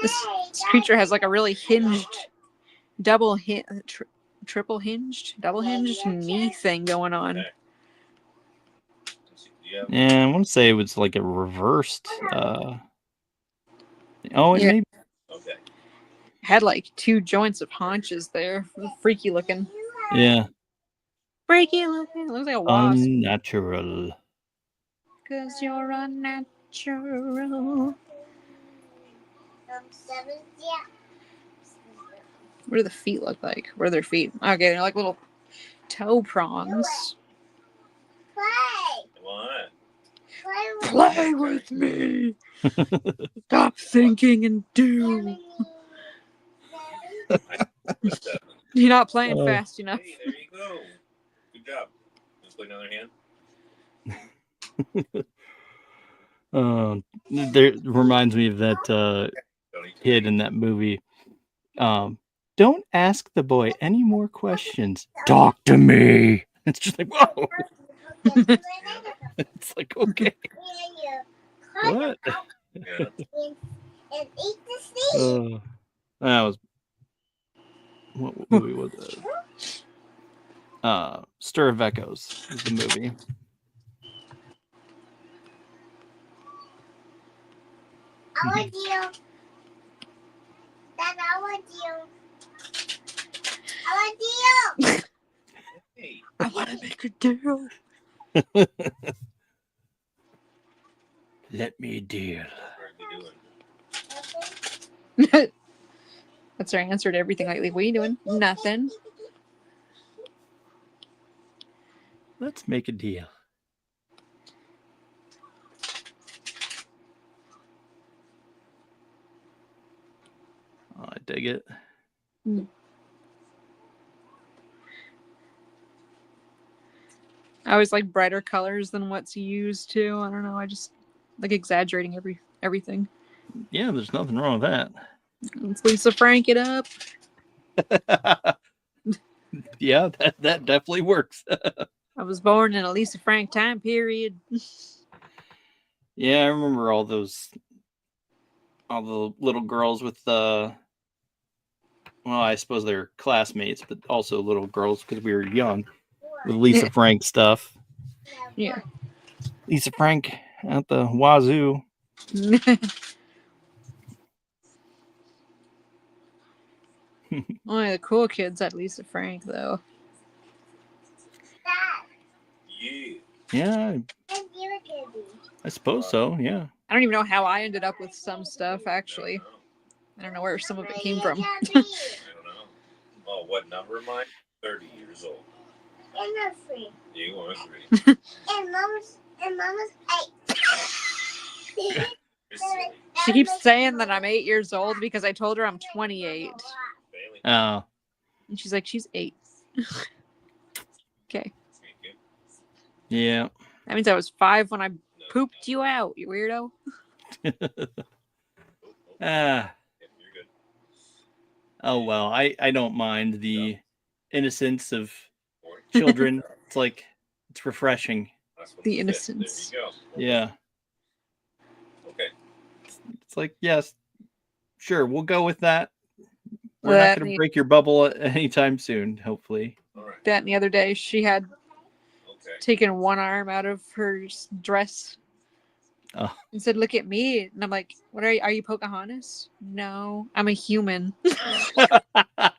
This creature has like a really hinged, triple hinged, double hinged knee thing going on. Okay. Yeah, I want to say it was like a reversed. Maybe. Okay. Had like 2 joints of haunches there. Freaky looking. Yeah. Freaky looking. It looks like a wasp. Unnatural. Because you're unnatural. 7s, yeah. What do the feet look like? What are their feet? Okay, they're like little toe prongs. Play. What? Play with me. Stop thinking and do. You're not playing fast enough. Hey, there you go. Good job. Let's play another hand. There reminds me of that kid in that movie. Don't ask the boy any more questions. Talk to me. It's just like, whoa. It's like, okay. What? Yeah. And eat the snake. That was what movie was that? Stir of Echoes is the movie. I want you. Dad, I want you. I want you. Hey, I want to make a deal. Let me deal. what are you doing? That's our answer to everything lately. What are you doing? Nothing. Let's make a deal. Oh, I dig it. I always like brighter colors than what's used to. I don't know. I just like exaggerating everything. Yeah, there's nothing wrong with that. Let's Lisa Frank it up. Yeah, that definitely works. I was born in a Lisa Frank time period. Yeah, I remember all the little girls with well, I suppose they're classmates, but also little girls because we were young with Lisa Frank stuff. Yeah. Lisa Frank at the wazoo. Only the cool kids had Lisa Frank though. Dad, Yeah. Yeah, let's give it to me. I suppose so. Yeah. I don't even know how I ended up with some stuff actually. I don't know where some of it came from. I don't know. Oh, what number am I? 30 years old. And I'm free. You are 3. And mama's 8. You're silly. She keeps saying that I'm 8 years old because I told her I'm 28. Bailey. Oh, And she's like, she's 8. Okay. Thank you. yeah. That means I was 5 when I No, pooped you out, you weirdo. Ah. Yeah, you're good. Oh well, I don't mind the innocence of children. It's like it's refreshing. Last one The to fit. innocence. There you go. Yeah. Okay. It's like, yes, sure, we'll go with that. We're That not and going to the- break your bubble anytime soon, hopefully. All right. That and the other day, she had Okay. taken one arm out of her dress Oh. and said, "Look at me." And I'm like, "What are you? Are you Pocahontas?" No, I'm a human. I'm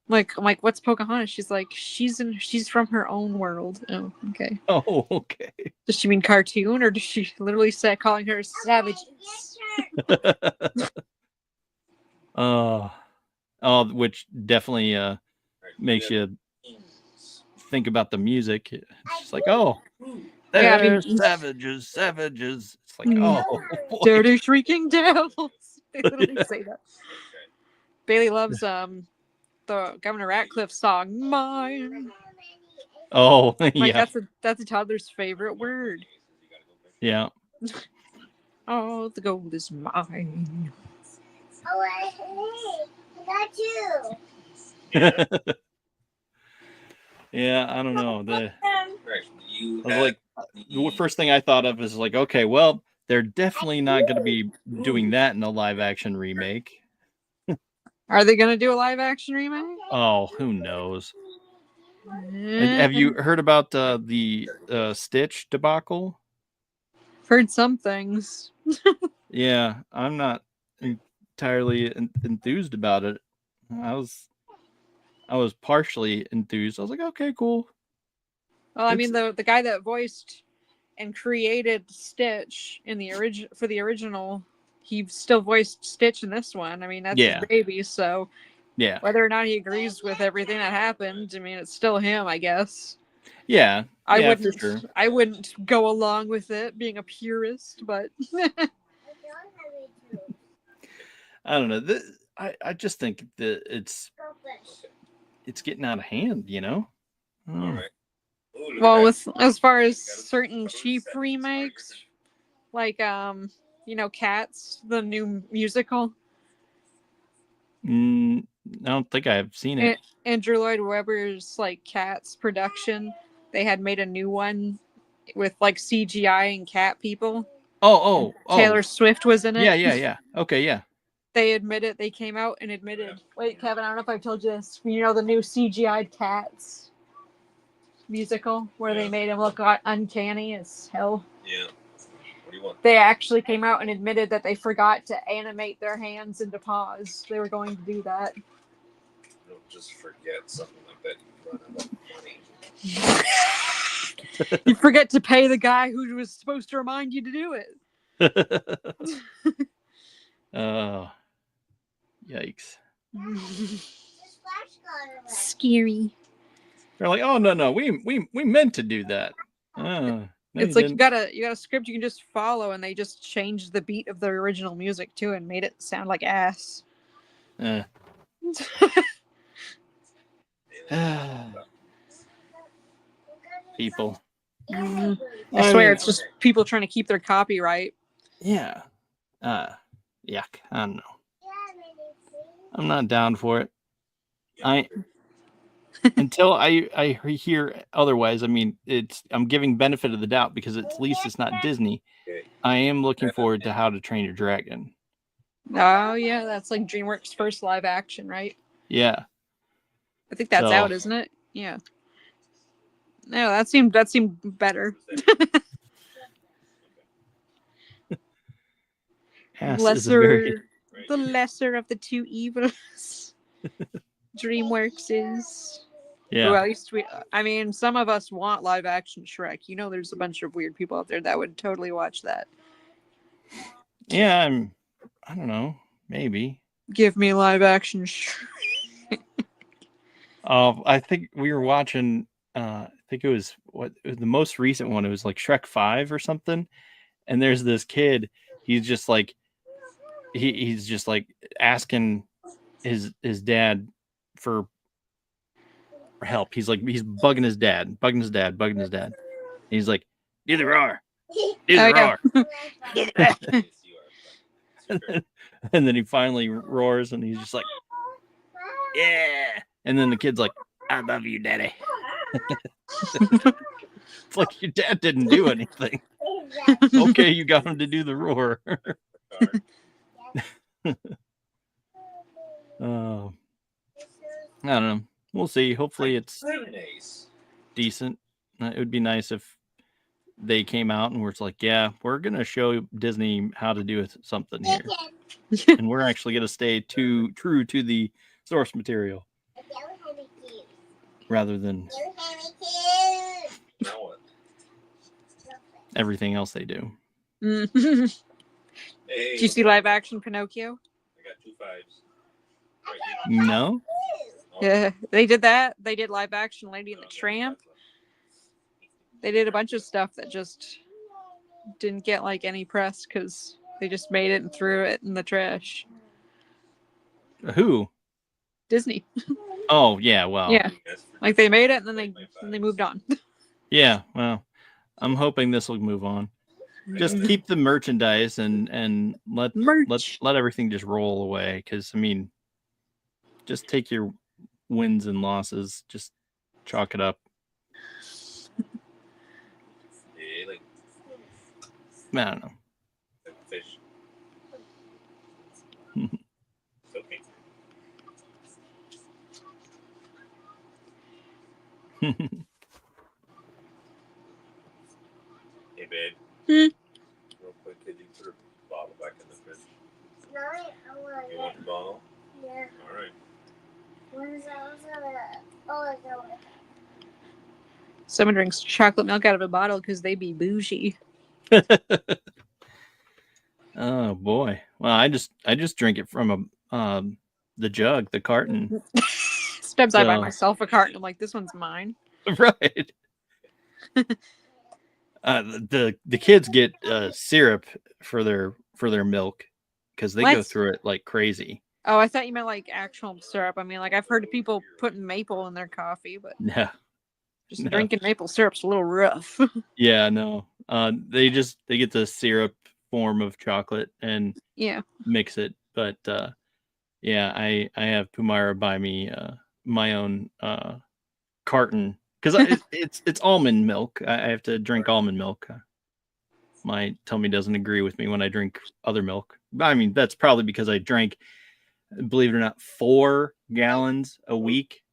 like, what's Pocahontas? She's like, she's from her own world. Oh, okay. Oh, okay. Does she mean cartoon, or does she literally say calling her savages? Oh, which definitely All right. makes We have you think about the music. It's just like, oh, Yeah, I they're mean- savages. It's like, oh, boy. Dirty shrieking devils. They literally say that. Okay. Bailey loves the Governor Ratcliffe song, "Mine." Oh, Like yeah, that's a toddler's favorite word. yeah. Oh, the gold is mine. Oh, hey, I got you. Yeah. Yeah, I don't know. Right. You I was have like, the first thing I thought of is like, okay, well, they're definitely not going to be doing that in a live action remake. Are they gonna do a live action remake? Oh, who knows? Have you heard about the Stitch debacle? Heard some things. Yeah, I'm not entirely enthused about it. I was partially enthused. I was like, okay, cool. Well, I mean, the guy that voiced and created Stitch in the original, he still voiced Stitch in this one. I mean, that's Yeah. his baby. So Yeah, whether or not he agrees with everything that happened, I mean, it's still him, I guess. yeah, I yeah, wouldn't. for sure. I wouldn't go along with it, being a purist, but I don't know. I just think that it's getting out of hand. You know. all right. Ooh, look at well, that. with as far as certain cheap remakes, like Cats, the new musical. I don't think I've seen it. Andrew Lloyd Webber's like Cats production. They had made a new one with like CGI and cat people. Oh. Taylor Swift was in it. Yeah. Okay, yeah. They admitted, they came out and admitted. Wait, Kevin, I don't know if I've told you this. You know the new CGI'd Cats musical where they made him look uncanny as hell? Yeah. What do you want? They actually came out and admitted that they forgot to animate their hands into paws. They were going to do that. Don't just forget something like that. You run out of money. You forget to pay the guy who was supposed to remind you to do it. Oh, yikes! Scary. They're like, oh no, we meant to do that. No, it's like you got a script you can just follow, and they just changed the beat of the original music too and made it sound like ass. People. I swear, it's just people trying to keep their copyright. Yeah. Yuck. I don't know. I'm not down for it. Until I hear otherwise. I mean, I'm giving benefit of the doubt because at least it's not Disney. I am looking forward to How to Train Your Dragon. Oh yeah, that's like DreamWorks' first live action, right? Yeah. I think that's out, isn't it? Yeah. No, that seemed better. The lesser of the two evils. DreamWorks is. Yeah. Well, at least some of us want live action Shrek. You know, there's a bunch of weird people out there that would totally watch that. Yeah, I don't know. Maybe. Give me live action Shrek. I think we were watching. I think it was the most recent one. It was like Shrek 5 or something. And there's this kid. He's just like, he's just like asking his dad for help. He's bugging his dad. He's like, do the roar. Do the roar. And then he finally roars, and he's just like, yeah. And then the kid's like, I love you, Daddy. It's like your dad didn't do anything. Okay, you got him to do the roar. I don't know. We'll see. Hopefully it's decent. It would be nice if they came out and were like, yeah, we're going to show Disney how to do something here. And we're actually going to stay true to the source material. Rather than everything else they do. Did you see live action Pinocchio? I got 2 5s. No? Yeah, they did that. They did live action Lady and the Tramp. They did a bunch of stuff that just didn't get like any press because they just made it and threw it in the trash. Who? Disney. Oh yeah, well. Yeah, like they made it and then they moved on. Yeah, well, I'm hoping this will move on. Just keep the merchandise and let everything just roll away. Because I mean, just take your wins and losses, just chalk it up. I don't know. Fish. Okay. Hey, babe. Real quick, could you put a bottle back in the fridge? No, I want You want the bottle? Yeah. All right. Someone drinks chocolate milk out of a bottle because they be bougie. Oh boy! Well, I just drink it from the jug, the carton. Sometimes I buy myself a carton. I'm like, this one's mine. Right. The kids get syrup for their milk because they go through it like crazy. Oh, I thought you meant like actual syrup. I mean, like I've heard of people putting maple in their coffee, but drinking maple syrup's a little rough. Yeah, no. They get the syrup form of chocolate and mix it, but Yeah, I have Pumara buy me my own carton because it's almond milk. I have to drink almond milk. My tummy doesn't agree with me when I drink other milk. I mean, that's probably because I drank, believe it or not, 4 gallons a week,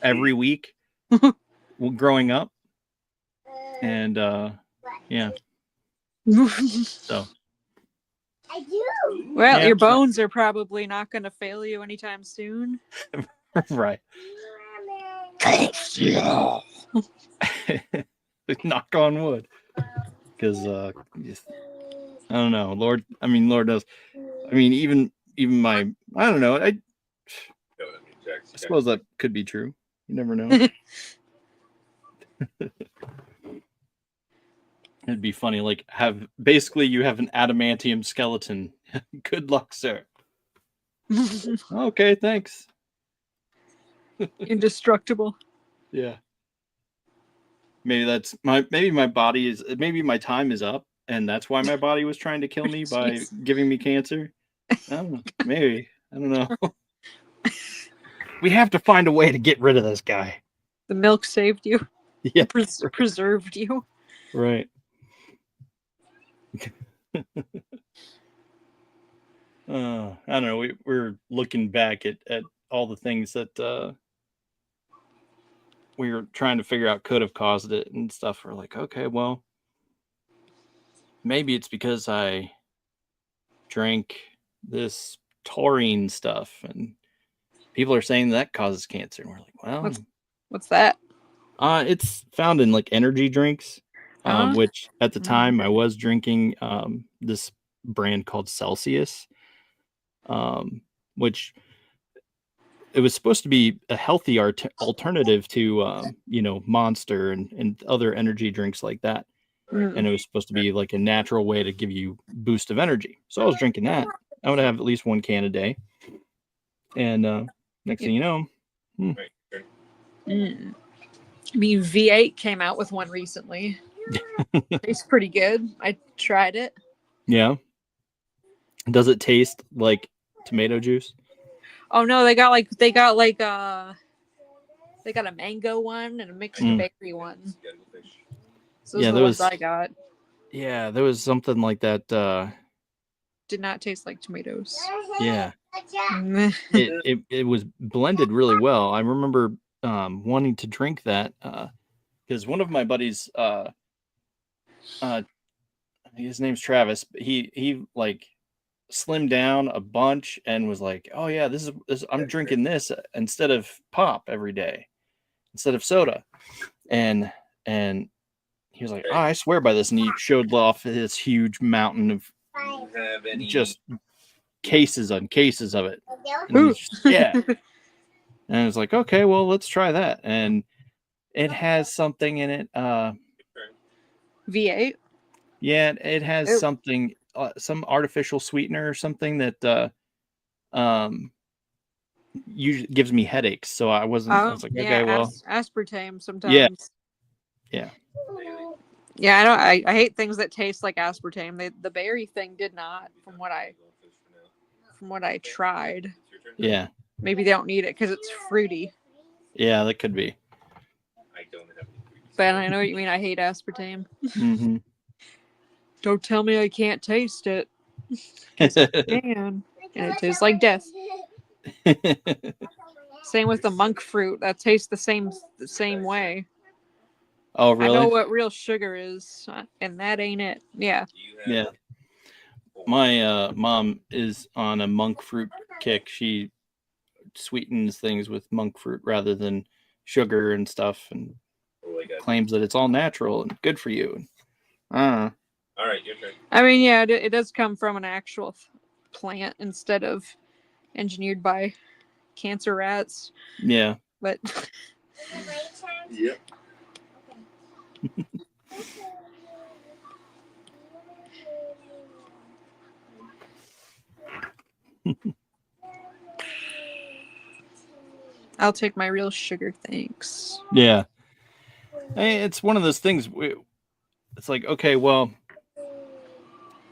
every week growing up. And yeah, so I do. Well, Yeah, your so- bones are probably not going to fail you anytime soon. right. Knock on wood, because I don't know, Lord. I mean, Lord knows. I mean, even my, I don't know. I suppose that could be true. You never know. It'd be funny, like you have an adamantium skeleton. Good luck, sir. Okay, thanks. Indestructible. Yeah. Maybe my body is, maybe my time is up, and that's why my body was trying to kill me by Jeez. giving me cancer. I don't know. Maybe. I don't know. We have to find a way to get rid of this guy. The milk saved you. Yeah. Preserved you. Right. I don't know. We're looking back at all the things that we were trying to figure out could have caused it and stuff. We're like, okay, well, maybe it's because I drank this taurine stuff, and people are saying that causes cancer. And we're like, well, What's that? it's found in like energy drinks, which at the time I was drinking this brand called Celsius, which it was supposed to be a healthy alternative to Monster and other energy drinks like that. And it was supposed to be like a natural way to give you boost of energy. So I was drinking that. I would have at least 1 can a day. And next thing you know, I mean, V8 came out with one recently. Tastes pretty good. I tried it. Yeah. Does it taste like tomato juice? Oh no, they got a mango one and a mixed berry one. So those are the ones I got. Yeah, there was something like that. Did not taste like tomatoes. Yeah. It was blended really well. I remember wanting to drink that because one of my buddies, his name's Travis. He like slimmed down a bunch and was like, "Oh yeah, this is I'm drinking this instead of pop every day, instead of soda," and he was like, "Oh, I swear by this," and he showed off this huge mountain of just cases on cases of it. And yeah. And I was like, okay, well, let's try that. And it has something in it. V8? Yeah, it has something, some artificial sweetener or something that usually gives me headaches. So I was like, okay, well. Aspartame sometimes. Yeah. Yeah, I hate things that taste like aspartame. The berry thing did not, from what I tried. Yeah. Maybe they don't need it because it's fruity. Yeah, that could be. But I know what you mean. I hate aspartame. Mm-hmm. Don't tell me I can't taste it. I can. And it tastes like death. Same with the monk fruit. That tastes the same way. Oh, really? I know what real sugar is, and that ain't it. Yeah. Yeah. My mom is on a monk fruit kick. She sweetens things with monk fruit rather than sugar and stuff, and claims that it's all natural and good for you. All right, your turn. I mean, yeah, it does come from an actual plant instead of engineered by cancer rats. Yeah. But Yep. I'll take my real sugar, thanks. Yeah. Hey, it's one of those things. It's like, okay, well,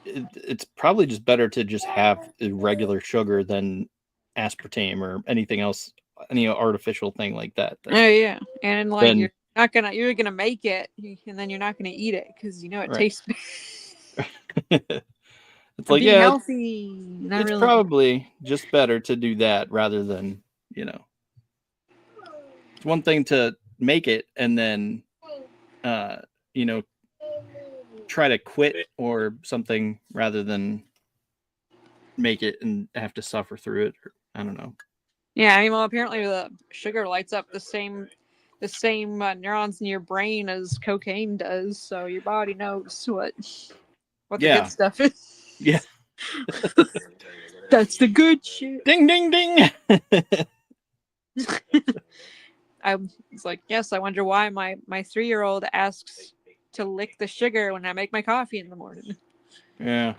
it's probably just better to just have regular sugar than aspartame or anything else, any artificial thing like that. Oh yeah, and like Then- you're gonna make it, and then you're not gonna eat it because you know it Right. tastes. It's like, Be yeah, healthy. Not it's really. probably just better to do that rather than, you know, it's one thing to make it and then, you know, try to quit or something rather than make it and have to suffer through it. Or, I don't know. Yeah, I mean, well, apparently the sugar lights up the same neurons in your brain as cocaine does, so your body knows what the Yeah. good stuff is. Yeah. That's the good shit. Ding, ding, ding. I was like, yes, I wonder why my 3-year-old asks to lick the sugar when I make my coffee in the morning. Yeah.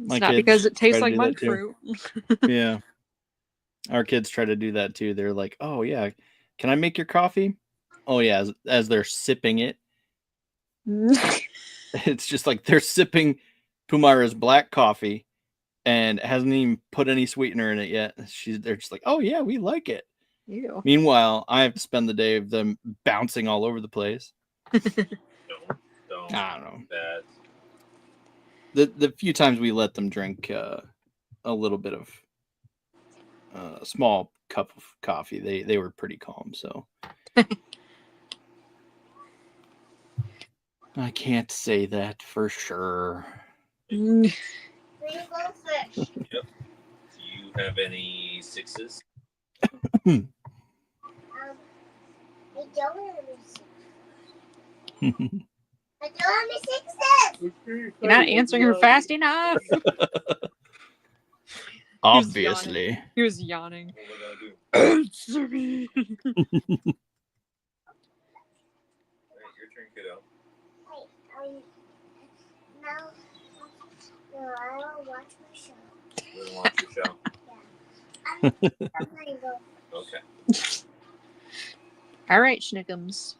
It's My not kids because it try tastes to like do that monk too. fruit. Yeah. Our kids try to do that too. They're like, oh, yeah, can I make your coffee? Oh, yeah. As they're sipping it, it's just like they're sipping Pumara's black coffee and hasn't even put any sweetener in it yet. They're just like, oh, yeah, we like it. Ew. Meanwhile, I have to spend the day of them bouncing all over the place. Don't. I don't know. That. The few times we let them drink a little bit of a small cup of coffee, they were pretty calm. So I can't say that for sure. Where you go first? Yep. Do you have any 6s? I don't have any 6s. I don't have any 6s. You're not answering her fast enough. Obviously. He was yawning. What Answer me. Alright, your turn, kiddo. No, I don't watch my show. You want to watch your show? I'm gonna go. Okay. All right, Schnickums.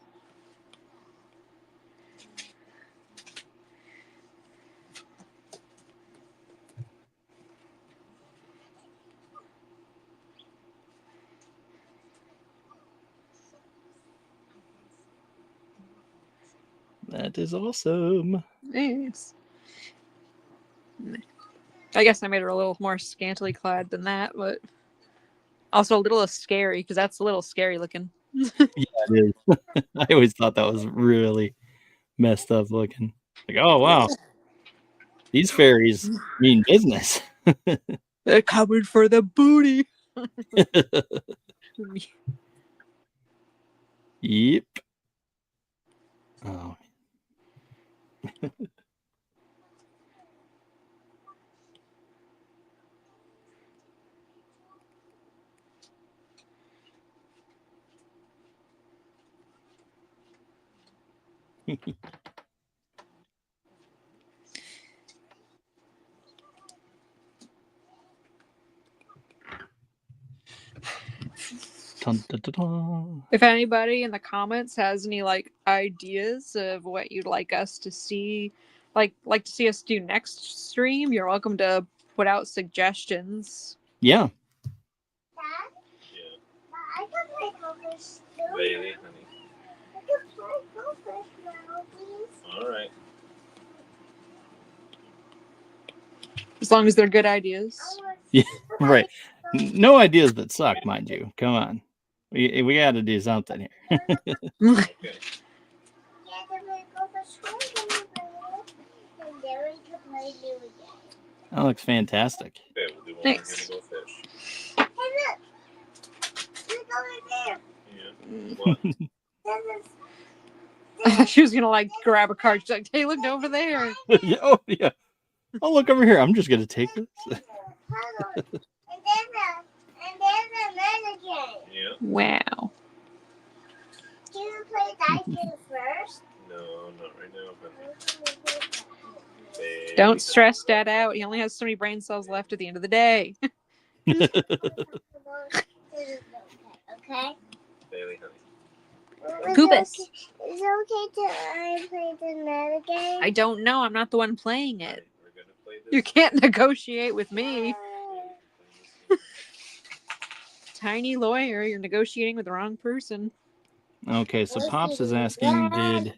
That is awesome. Yes. I guess I made her a little more scantily clad than that, but also a little scary because that's a little scary looking. Yeah, it is. I always thought that was really messed up looking. Like, oh, wow. These fairies mean business. They're coming for the booty. Yep. Oh. Dun, dun, dun, dun. If anybody in the comments has any like ideas of what you'd like us to see, like to see us do next stream, you're welcome to put out suggestions. Yeah. Dad, Yeah. I can play Gophers too. Bailey, honey. I can play Gophers now, please. Alright. As long as they're good ideas. Yeah, right. No ideas that suck, mind you. Come on. We got to do something here. Okay. Yeah, I can play Gophers too. And then we can play new again. That looks fantastic. Okay, we'll do one. Thanks. We're gonna go fish. Hey, look! Look over there. Yeah. What? This is She was gonna like grab a card. She's like, "Hey, look over there." Yeah, oh, yeah. Oh, look over here. I'm just going to take this. hold on. And then the mannequin. Yeah. Wow. Can you play that game first? No, not right now. But Bailey. Don't stress Dad out. He only has so many brain cells left at the end of the day. Okay? Bailey, honey. Goobus. Is it okay to play the meta game? I don't know. I'm not the one playing it. We're gonna play this. You can't negotiate with me. tiny lawyer. You're negotiating with the wrong person. Okay, so Pops is asking, did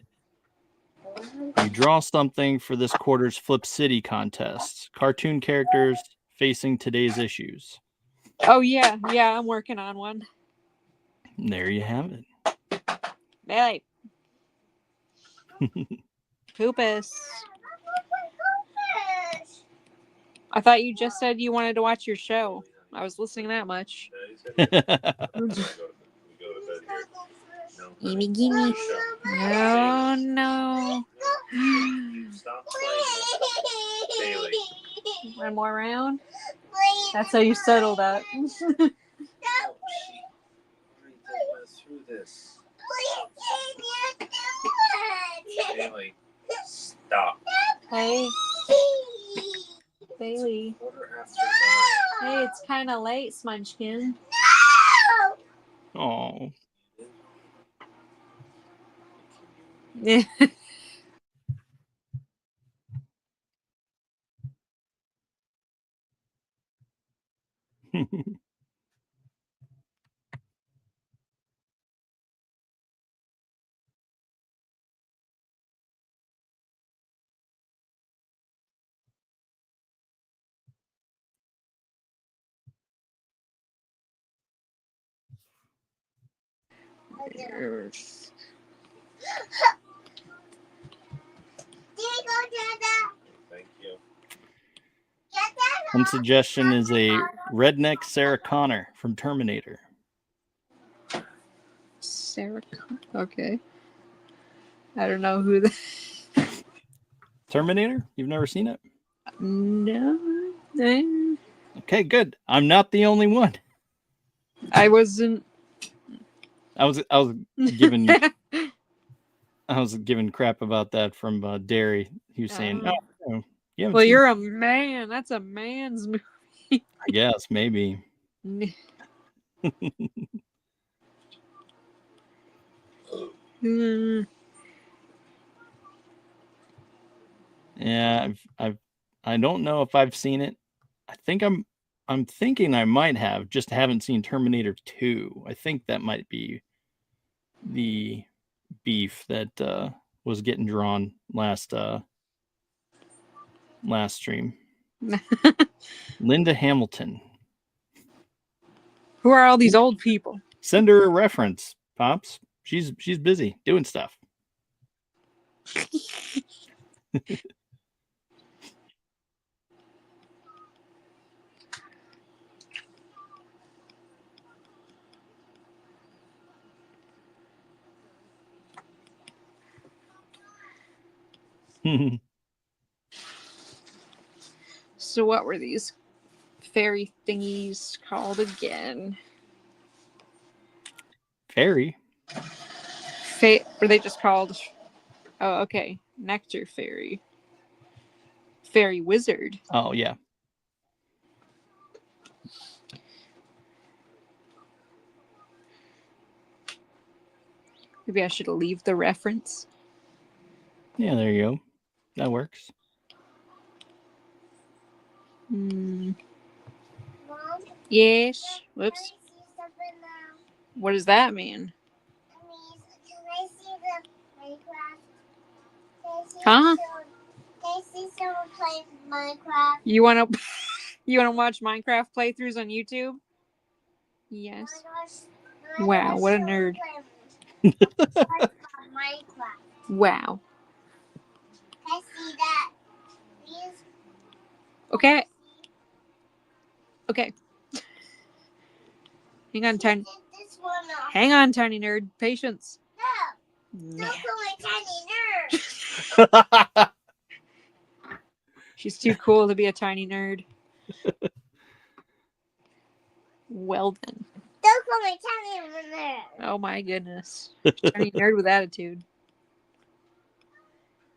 you draw something for this quarter's Flip City contest? Cartoon characters facing today's issues. Oh, yeah. Yeah, I'm working on one. There you have it. Bailey. Poopus. I thought you just said you wanted to watch your show. I was listening that much. Gimme, gimme. No, no. Stop playing. Bailey. One more round? That's how you settle that. Through this. Bailey, stop. Hey. Bailey. Quarter after 9. Hey, it's kind of late, Munchkin. Oh. Yeah. Thank you. One suggestion is a redneck Sarah Connor from Terminator. Sarah. Okay. I don't know who the. Terminator? You've never seen it? No. Okay, good. I'm not the only one. I wasn't. I was giving crap about that from Derry. He was saying, "Oh, you haven't well, seen you're it." a man. That's a man's movie. I guess maybe. Yeah, I don't know if I've seen it. I think I'm thinking I might have, just haven't seen Terminator 2. I think that might be the beef that was getting drawn last stream. Linda Hamilton. Who are all these old people? Send her a reference, Pops. She's busy doing stuff. So what were these fairy thingies called again? Fairy? Were they just called? Oh, okay. Nectar fairy. Fairy wizard. Oh, yeah. Maybe I should leave the reference. Yeah, there you go. That works. Yes. Whoops. What does that mean? Can I see the Minecraft? Huh? Can I see someone play Minecraft? You wanna watch Minecraft playthroughs on YouTube? Yes. Wow, what a nerd. Minecraft. Wow. Can I see that? Please? Okay. Okay. Hang on, tiny. This one off. Hang on, tiny nerd. Patience. No. Don't call me tiny nerd. She's too cool to be a tiny nerd. Well then. Don't call me tiny nerd. Oh my goodness. Tiny nerd with attitude.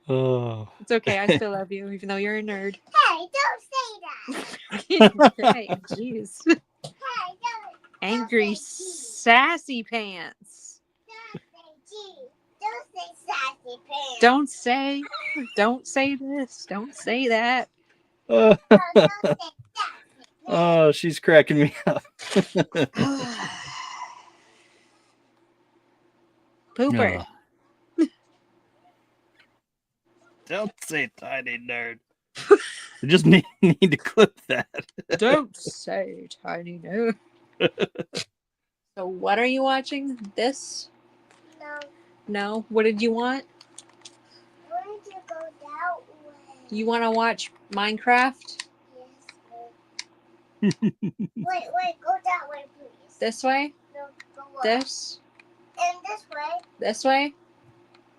Oh. It's okay. I still love you, even though you're a nerd. Hey, don't say that. Hey, jeez. Hey, don't. Angry sassy pants. Don't say sassy pants. Don't say this. Don't say that. Don't say sassy Oh, she's cracking me up. Pooper. Don't say tiny nerd. I just need to clip that. Don't say tiny nerd. So what are you watching? This? No. No? What did you want? I want to go that way. You want to watch Minecraft? Yes, wait, go that way, please. This way? No, go up. This? And this way, This way?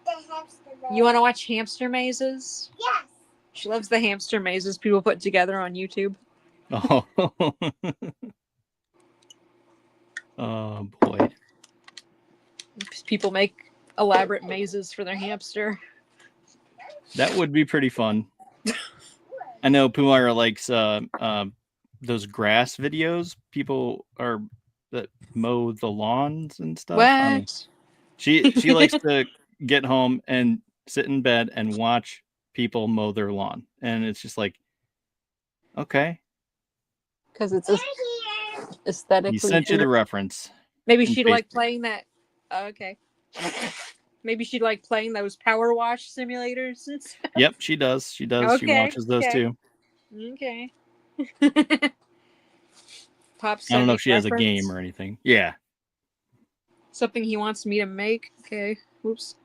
the hamster maze. You want to watch hamster mazes? Yes. She loves the hamster mazes people put together on YouTube. Oh. Oh boy. People make elaborate mazes for their hamster. That would be pretty fun. I know Pumara likes those grass videos. People are that mow the lawns and stuff. What? She likes to get home and sit in bed and watch people mow their lawn, and it's just like, okay. Because it's They're here. aesthetically. He sent you the reference. Maybe in she'd like Facebook. playing that. Oh, okay. Maybe she'd like playing those power wash simulators and stuff. Yep, she does. She does. She Okay, watches those okay. too. Okay. Pop I don't know sending if she has a reference. game or anything. Yeah. Something he wants me to make. Okay. Whoops.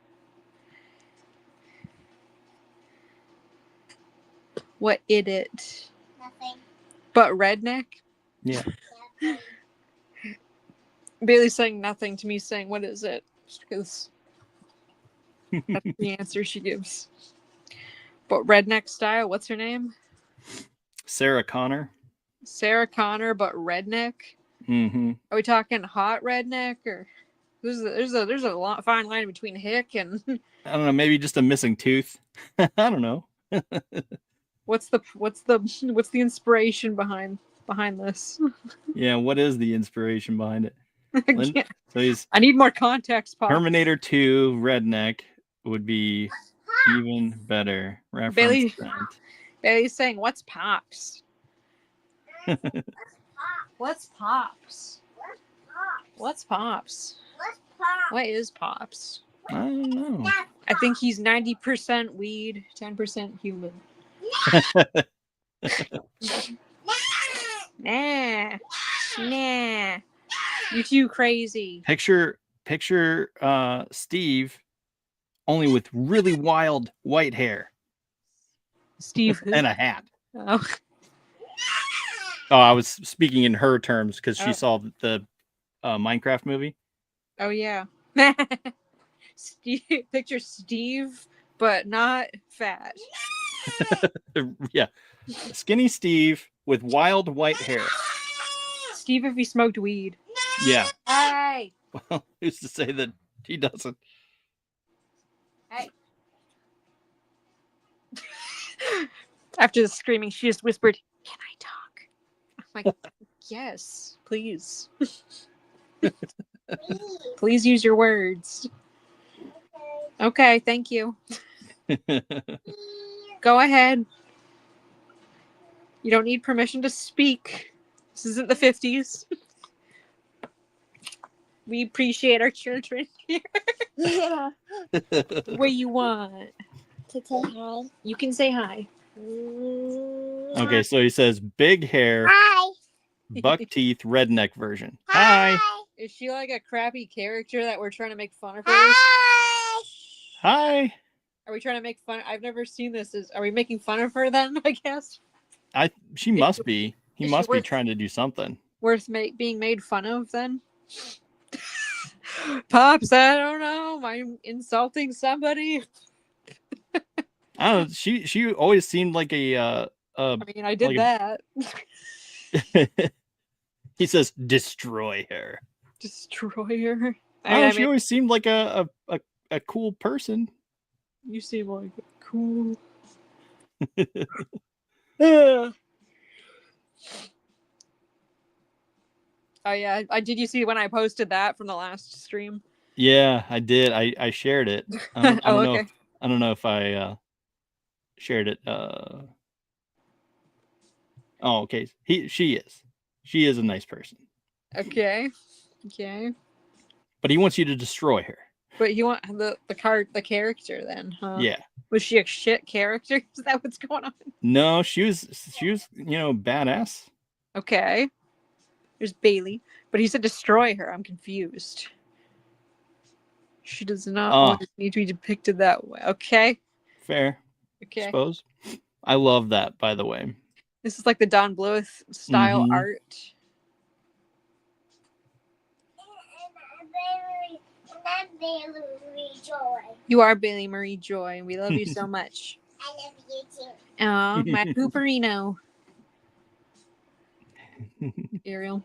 What is it? Nothing. But redneck? Yeah. Nothing. Bailey's saying nothing to me, saying, what is it? Just because that's the answer she gives. But redneck style, what's her name? Sarah Connor. Sarah Connor, but redneck? Mm-hmm. Are we talking hot redneck or there's a fine line between hick and I don't know, maybe just a missing tooth. I don't know. what's the inspiration behind this? Yeah, what is the inspiration behind it? I So he's need more context, Pop. Terminator 2 redneck would be even better. Reference Bailey- sent. Bailey's saying, what's pops? Pop. What's pops? What's What's pop? pops? What's pop? What is pops? I don't know. I think he's 90% weed, 10% human. Nah. Nah. You too crazy. Picture Steve only with really wild white hair Steve. and a hat. Oh. Oh, I was speaking in her terms because she Oh. saw the Minecraft movie. Oh yeah. Steve, picture Steve, but not fat. Yeah. Skinny Steve with wild white hair. Steve if he smoked weed. Yeah. Hey. Well, who's to say that he doesn't? Hey. After the screaming, she just whispered, "Can I talk?" I'm like, yes, please. Please use your words. Okay, thank you. Go ahead. You don't need permission to speak. This isn't the 50s. We appreciate our children here. Yeah. What you want? To say hi. You can say hi. Okay, so he says big hair, Hi. buck teeth, redneck version. Hi. Is she like a crappy character that we're trying to make fun of her? Hi. Hi. Are we trying to make fun? I've never seen this. Are we making fun of her then? I guess She must be. He is she must be worth- trying to do something. worth being made fun of then. Pops, I don't know. Am I insulting somebody? I don't know. She always seemed like a I mean, I did like that. he says destroy her. Destroyer. I she always seemed like a cool person. You seem like a cool. Ugh. Oh yeah, did you see when I posted that from the last stream? Yeah, I did. I shared it. I don't know if I shared it Oh, okay. She is a nice person, Okay. but he wants you to destroy her. But you want the character then, huh? Yeah. Was she a shit character? Is that what's going on? No, she was badass. Okay. There's Bailey, but he said destroy her. I'm confused. She does not always need to be depicted that way. Okay. Fair. Okay. Suppose. I love that, by the way. This is like the Don Bluth style art. I'm Bailey Marie Joy. You are Bailey Marie Joy, and we love you so much. I love you too. Aw, my Pooperino. Ariel.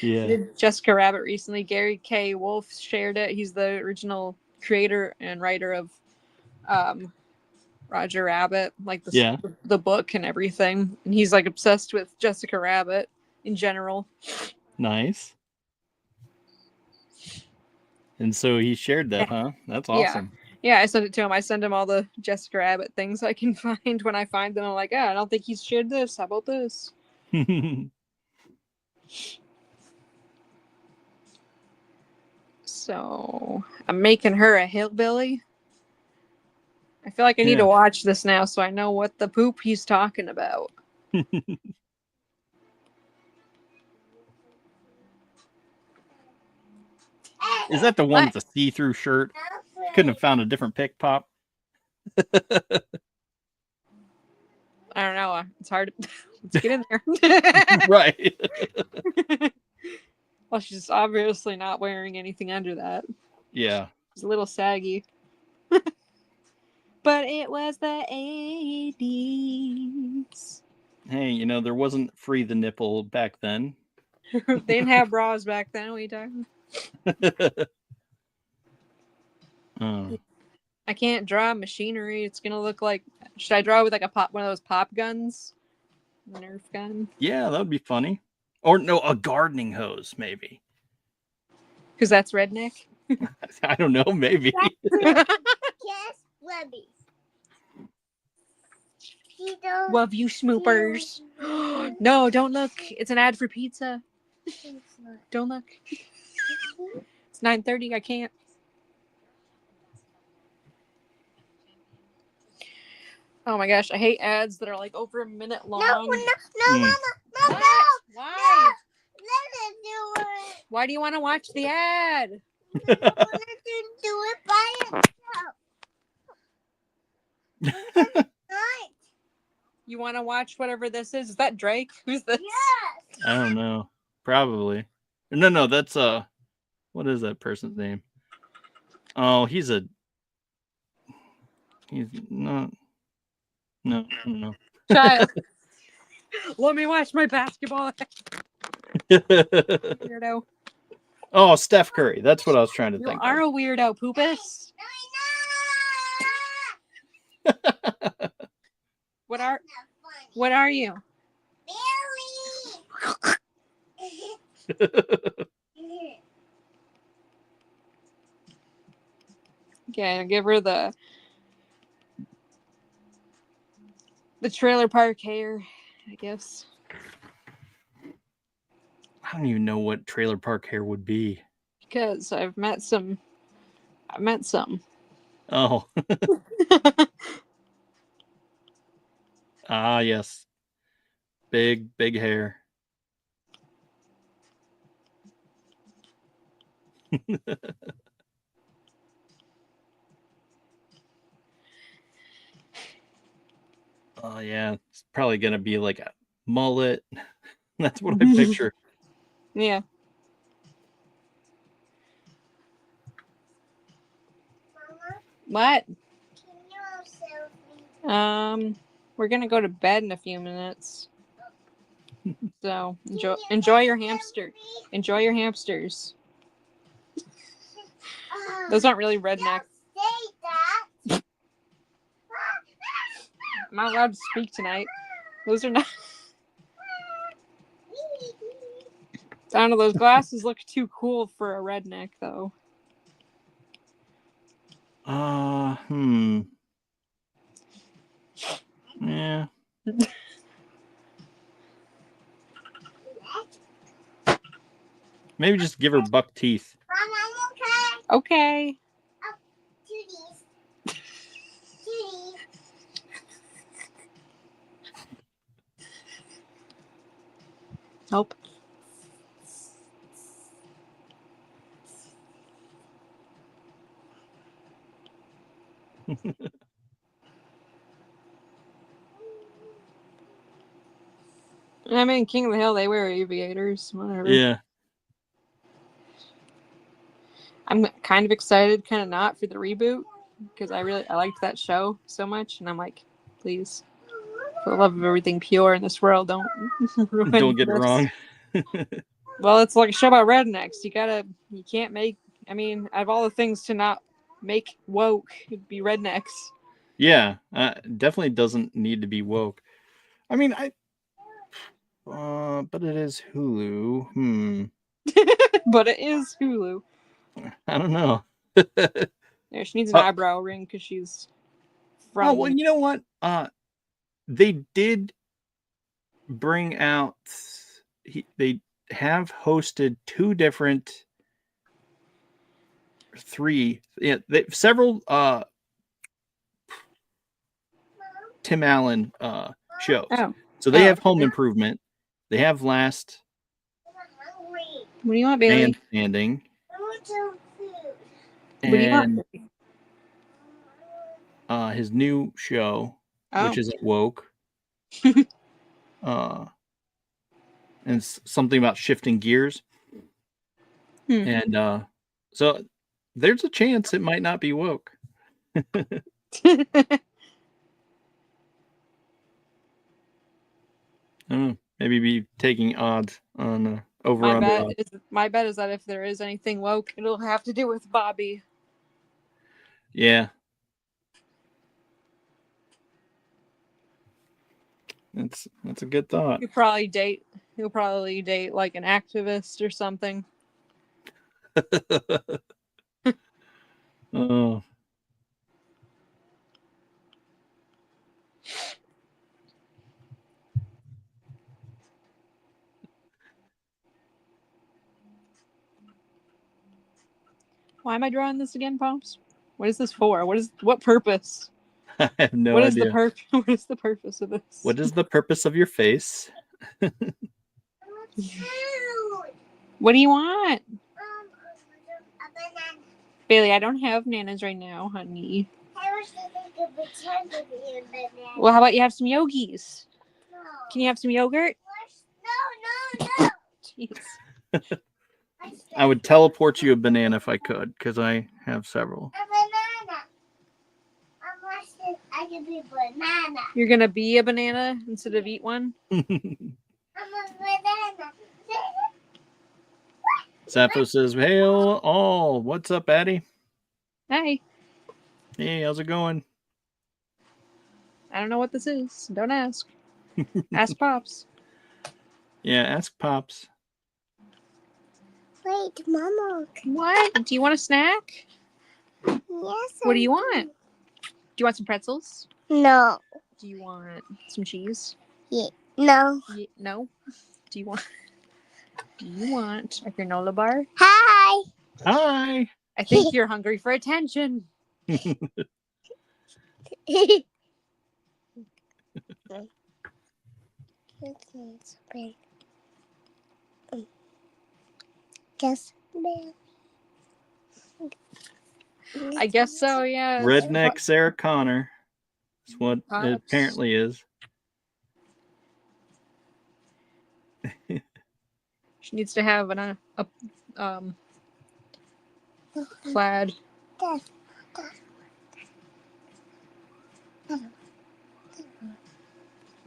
Yeah. Did Jessica Rabbit recently. Gary K. Wolf shared it. He's the original creator and writer of Roger Rabbit, like the book and everything. And he's like obsessed with Jessica Rabbit in general. Nice. And so he shared that, huh? That's awesome. Yeah, I sent it to him. I send him all the Jessica Rabbit things I can find when I find them. I'm like, I don't think he's shared this. How about this? So I'm making her a hillbilly. I feel like I need to watch this now so I know what the poop he's talking about. Is that the one with the see-through shirt? Couldn't have found a different pick, Pop. I don't know. It's hard. Let's get in there. Right. Well, she's obviously not wearing anything under that. Yeah. It's a little saggy. But it was the 80s. Hey, there wasn't free the nipple back then. They didn't have bras back then. What are you talking? I can't draw machinery. It's gonna look like. Should I draw with like one of those pop guns? A Nerf gun. Yeah, that would be funny. Or no, a gardening hose, maybe. Because that's redneck. I don't know, maybe. Yes, Webbies. Love you, smoopers. No, don't look. It's an ad for pizza. Don't look. It's 9:30. I can't. Oh my gosh, I hate ads that are like over a minute long. No, Mama, no. Why? Let it do it. Why do you want to watch the ad? I want to do it by itself. You want to watch whatever this is? Is that Drake? Who's this? Yes. I don't know. Probably. No, that's what is that person's name? Oh, he's not. No. Child. Let me watch my basketball. Weirdo. Oh, Steph Curry. That's what I was trying to think. You are a weirdo, Poopus. What are you? Billy. Okay, I'll give her the trailer park hair, I guess. I don't even know what trailer park hair would be. Because I've met some. Oh. Ah, yes. Big hair. Oh, yeah. It's probably going to be like a mullet. That's what I picture. Yeah. What? We're gonna go to bed in a few minutes. So enjoy your hamster. Enjoy your hamsters. Those aren't really redneck. I'm not allowed to speak tonight. Those are not. I don't know. Those glasses look too cool for a redneck, though. Yeah. Maybe just give her buck teeth. Mom, I'm okay. Okay. Judy's. Judy. Nope. I mean, King of the Hill, they wear aviators. Whatever. Yeah. I'm kind of excited, kind of not for the reboot because I liked that show so much, and I'm like, please, for the love of everything pure in this world, don't ruin Don't get it this. wrong. Well, it's like a show about rednecks. You can't make. I mean, out of all the things to not make woke, it'd be rednecks. Yeah, definitely doesn't need to be woke. I mean, but it is Hulu. But it is Hulu. I don't know. Yeah, she needs an eyebrow ring because she's from. Oh, well, you know what? They did bring out. They have hosted several Tim Allen shows. Oh. So they Oh, have Home okay. Improvement. They have Last What do you want, Bailey? Man Standing. I want some food. What do you And want? his new show, Oh. which isn't woke. And it's something about shifting gears. And so there's a chance it might not be woke. Maybe be taking odds on over under odds. My bet is that if there is anything woke, it'll have to do with Bobby. Yeah. That's a good thought. He'll probably date like an activist or something. Oh. Why am I drawing this again, Pops? What is this for? What purpose? I have no What idea. What is the purpose of this? What is the purpose of your face? I want food. What do you want? A banana. Bailey, I don't have bananas right now, honey. I wish I could pretend to be a banana. Well, how about you have some yogis? No. Can you have some yogurt? No. Jeez. I would teleport you a banana if I could, because I have several. A banana. I could be a banana. You're gonna be a banana instead of eat one? I'm a banana. Sappho says, "Hail all! What's up, Addie? Hey. Hey, how's it going?" I don't know what this is. Don't ask. Ask Pops. Yeah, ask Pops. Wait, Mama. What? Do you want a snack? Yes. What do you want? Do you want some pretzels? No. Do you want some cheese? Yeah. No. No. Do you want a granola bar? Hi. Hi. I think you're hungry for attention. I guess so, yeah. Redneck Sarah Connor. That's what Pops. it apparently is. She needs to have a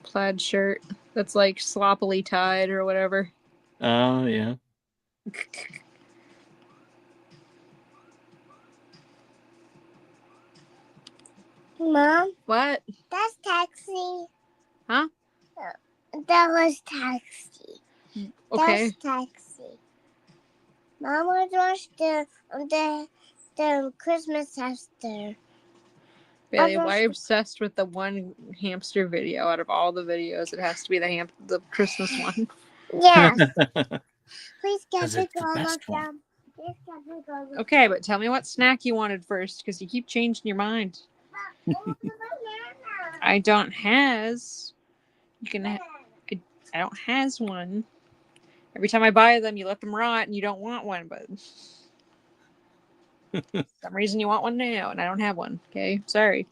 plaid shirt that's like sloppily tied or whatever. Oh, yeah. Mom? What? That's taxi. Huh? That was taxi. Okay. That's taxi. Mom would watch the Christmas hamster. Bailey, why are you obsessed with the one hamster video out of all the videos? It has to be the Christmas one. Yeah. Please get 'Cause the it's the best one. down. Please get the go. Okay, but tell me what snack you wanted first, because you keep changing your mind. I don't has. You can. I don't has one. Every time I buy them, you let them rot, and you don't want one. But for some reason, you want one now, and I don't have one. Okay, sorry.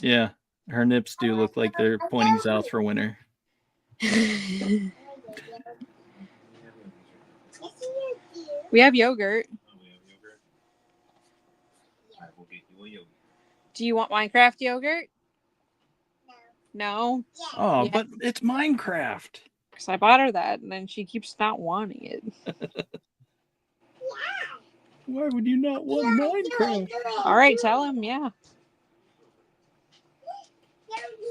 Yeah, her nips do look like they're pointing south for winter. We have yogurt. I will get you a yogurt. Do you want Minecraft yogurt? No. Oh, Yeah. but it's Minecraft. Because I bought her that, and then she keeps not wanting it. Why would you not want Minecraft? All right, tell him. Yeah.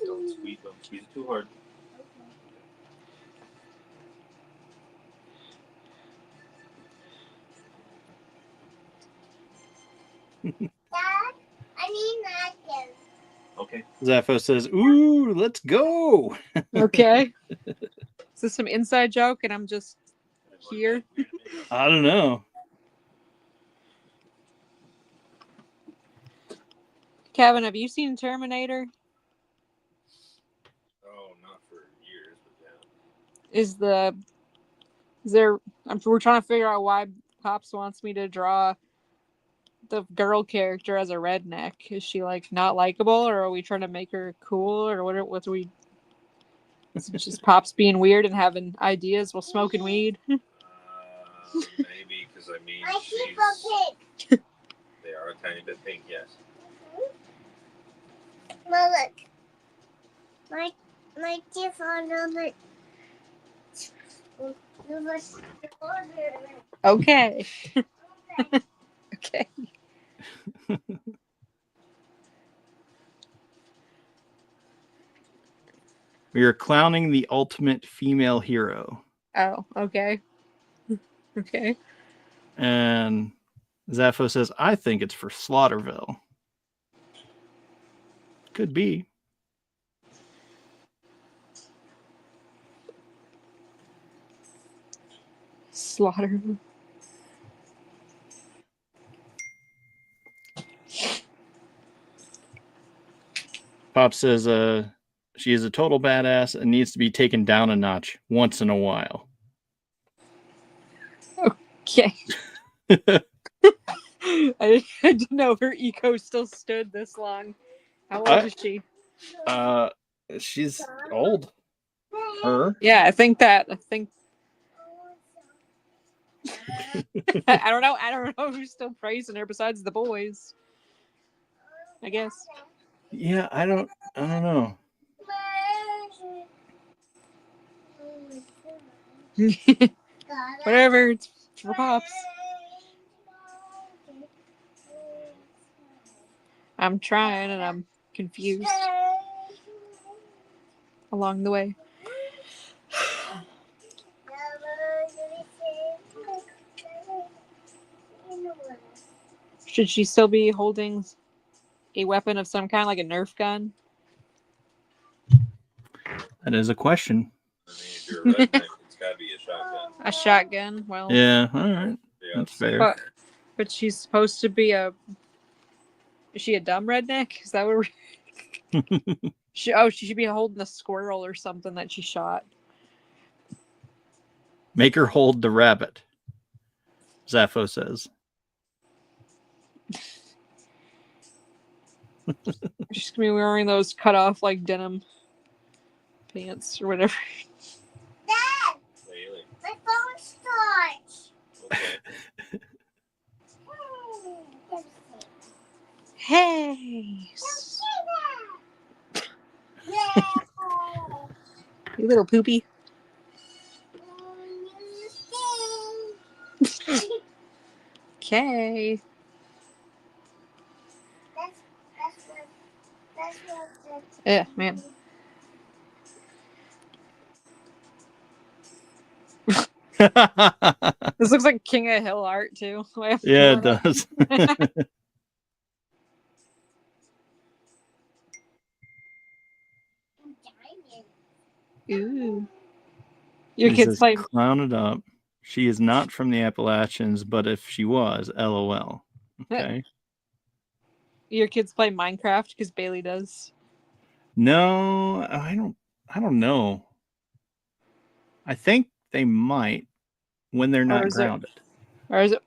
Don't squeeze it too hard. Dad, I need napkins. Okay. Zaffo says, "Ooh, let's go." Okay. Is this some inside joke, and I'm just here? I don't know. Kevin, have you seen Terminator? Oh, not for years, but yeah. We're trying to figure out why Pops wants me to draw the girl character as a redneck. Is she like not likable, or are we trying to make her cool, or what's we? Is it just Pops being weird and having ideas while smoking weed? Maybe because I mean, My she's, people pink. they are a tiny bit pink, yes. Well, look. My teeth are number. Okay. Okay. We are clowning the ultimate female hero. Oh, okay. Okay. And Zaffo says, I think it's for Slaughterville. Could be. Slaughter. Pop says, she is a total badass and needs to be taken down a notch once in a while. Okay. I didn't know her eco still stood this long. How old is she? She's old. Her? Yeah, I think. I don't know. I don't know who's still praising her besides the boys. I guess. Yeah, I don't know. Whatever. It's for Pops. I'm trying and I'm confused along the way. Should she still be holding a weapon of some kind, like a Nerf gun? That is a question. I mean, if you're a redneck, it's got to be a shotgun. A shotgun? Well, Yeah, all right. Yeah, That's fair. But she's supposed to be a. Is she a dumb redneck? Is that what we're. She should be holding a squirrel or something that she shot. Make her hold the rabbit, Zaffo says. She's gonna be wearing those cut off like denim pants or whatever. Dad, Really? my phone starts. Okay. Hey, Yeah. you little poopy. Okay. Yeah, man. This looks like King of Hill art too. Yeah, it does. Ooh. Your He kids says, play. clown it up. She is not from the Appalachians, but if she was, LOL. Okay. Your kids play Minecraft because Bailey does. No, I don't know. I think they might when they're not grounded. Or is it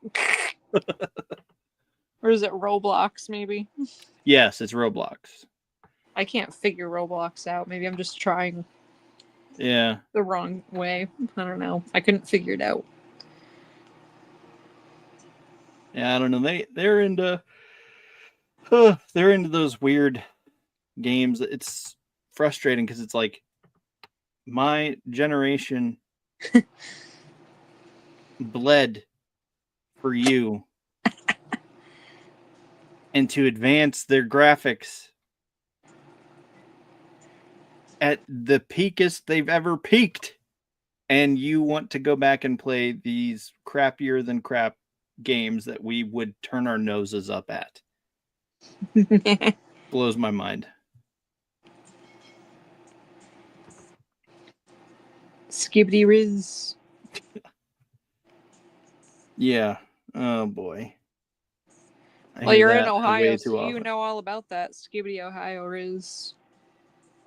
Roblox maybe? Yes, it's Roblox. I can't figure Roblox out. Maybe I'm just trying Yeah. the wrong way. I don't know. I couldn't figure it out. Yeah, I don't know. They're into those weird games. It's frustrating because it's like my generation bled for you and to advance their graphics at the peakest they've ever peaked, and you want to go back and play these crappier than crap games that we would turn our noses up at. Blows my mind. Skibbity Riz. Yeah. Oh boy. Well, you're in Ohio, so you know all about that. Skibbity Ohio Riz.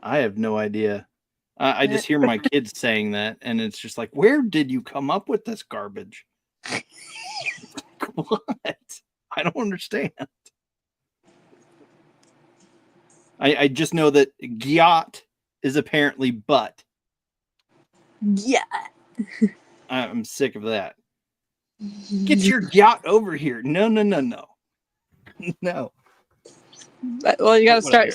I have no idea. I just hear my kids saying that, and it's just like, where did you come up with this garbage? What? I don't understand. I just know that gyat is apparently butt. Yeah. I'm sick of that. Get your gyat over here. No. No. Well, you gotta start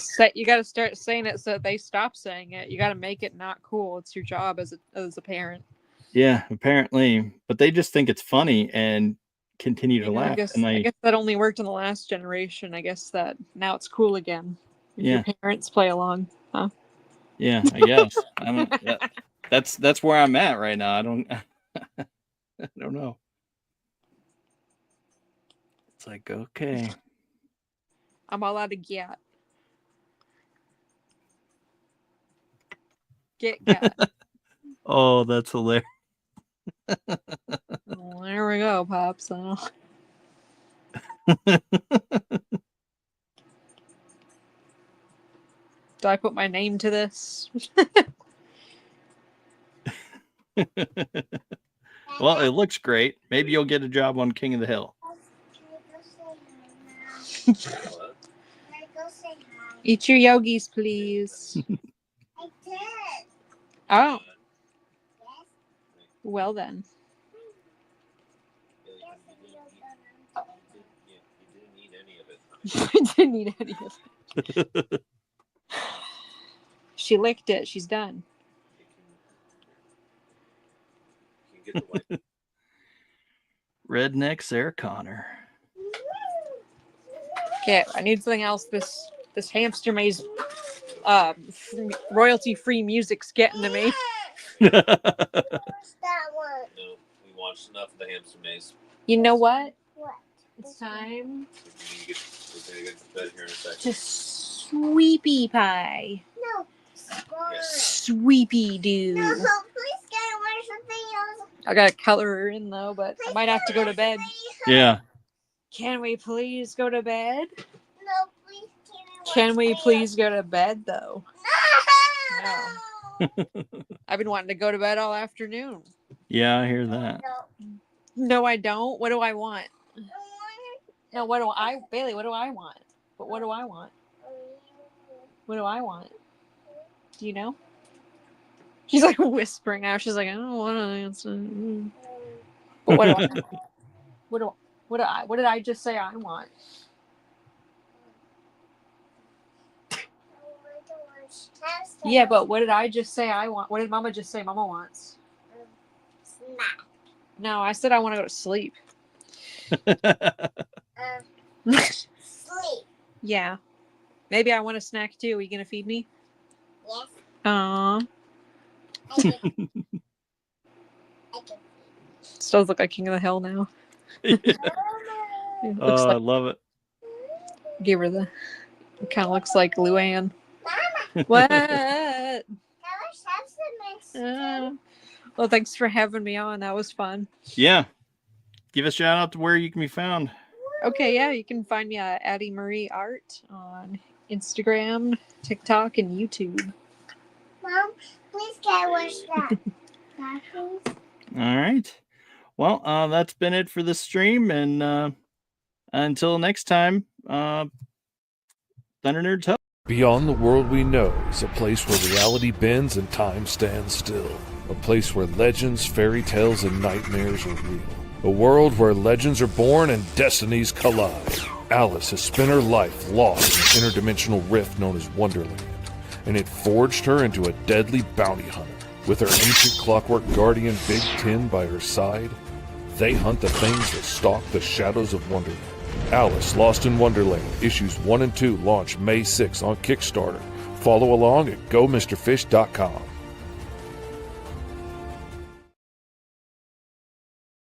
saying it so that they stop saying it. You gotta make it not cool. It's your job as a parent. Yeah, apparently, but they just think it's funny and continue to laugh. I guess that only worked in the last generation. I guess that now it's cool again. Yeah. Your parents play along, huh? Yeah, I guess. That's where I'm at right now. I don't know. It's like, okay. I'm all out of gyat. Get. Oh, that's hilarious. Well, there we go, Pops. Do I put my name to this? Well, it looks great. Maybe you'll get a job on King of the Hill. Eat your yogis, please. I did. Oh. Well then. You didn't eat any of it. I didn't eat any of it. She licked it. She's done. You can get the white. Redneck Sarah Connor. Okay, I need something else. This hamster maze royalty-free music's getting to me. That one. No, we watched enough of the hamster maze. You know what? What? It's time We're gonna get to bed here in a second. to sweepy pie. No. Squirrel. Sweepy do. No, please get away something else. I gotta color her in though, but I might have to go to bed. Yeah. Can we please go to bed? No, please Can we please go to bed though? No. I've been wanting to go to bed all afternoon. Yeah, I hear that. No, I don't. What do I want? No, Bailey, what do I want? But what do I want? What do I want? Do you know? She's like whispering now. She's like, I don't want to answer. But what do I want? What did I just say I want? Yeah, but what did I just say I want? What did Mama just say Mama wants? Snack. No, I said I want to go to sleep. Sleep. Yeah. Maybe I want a snack too. Are you going to feed me? Yes. Aww. I can. Still look like King of the Hill now. I love it. Give her it kind of looks like Luann. Mama. What? That was hamster mix. Well, thanks for having me on. That was fun. Yeah. Give a shout out to where you can be found. Okay, yeah, you can find me at AddieMarieArt on Instagram, TikTok, and YouTube. Mom, please can I watch that? That please? All right. Well, that's been it for the stream, and until next time, Thunder Nerds Hub. Beyond the world we know is a place where reality bends and time stands still. A place where legends, fairy tales, and nightmares are real. A world where legends are born and destinies collide. Alice has spent her life lost in an interdimensional rift known as Wonderland, and it forged her into a deadly bounty hunter. With her ancient clockwork guardian Big Ten by her side, they hunt the things that stalk the shadows of Wonderland. Alice Lost in Wonderland issues 1 and 2 launch May 6 on Kickstarter. Follow along at GoMrFish.com.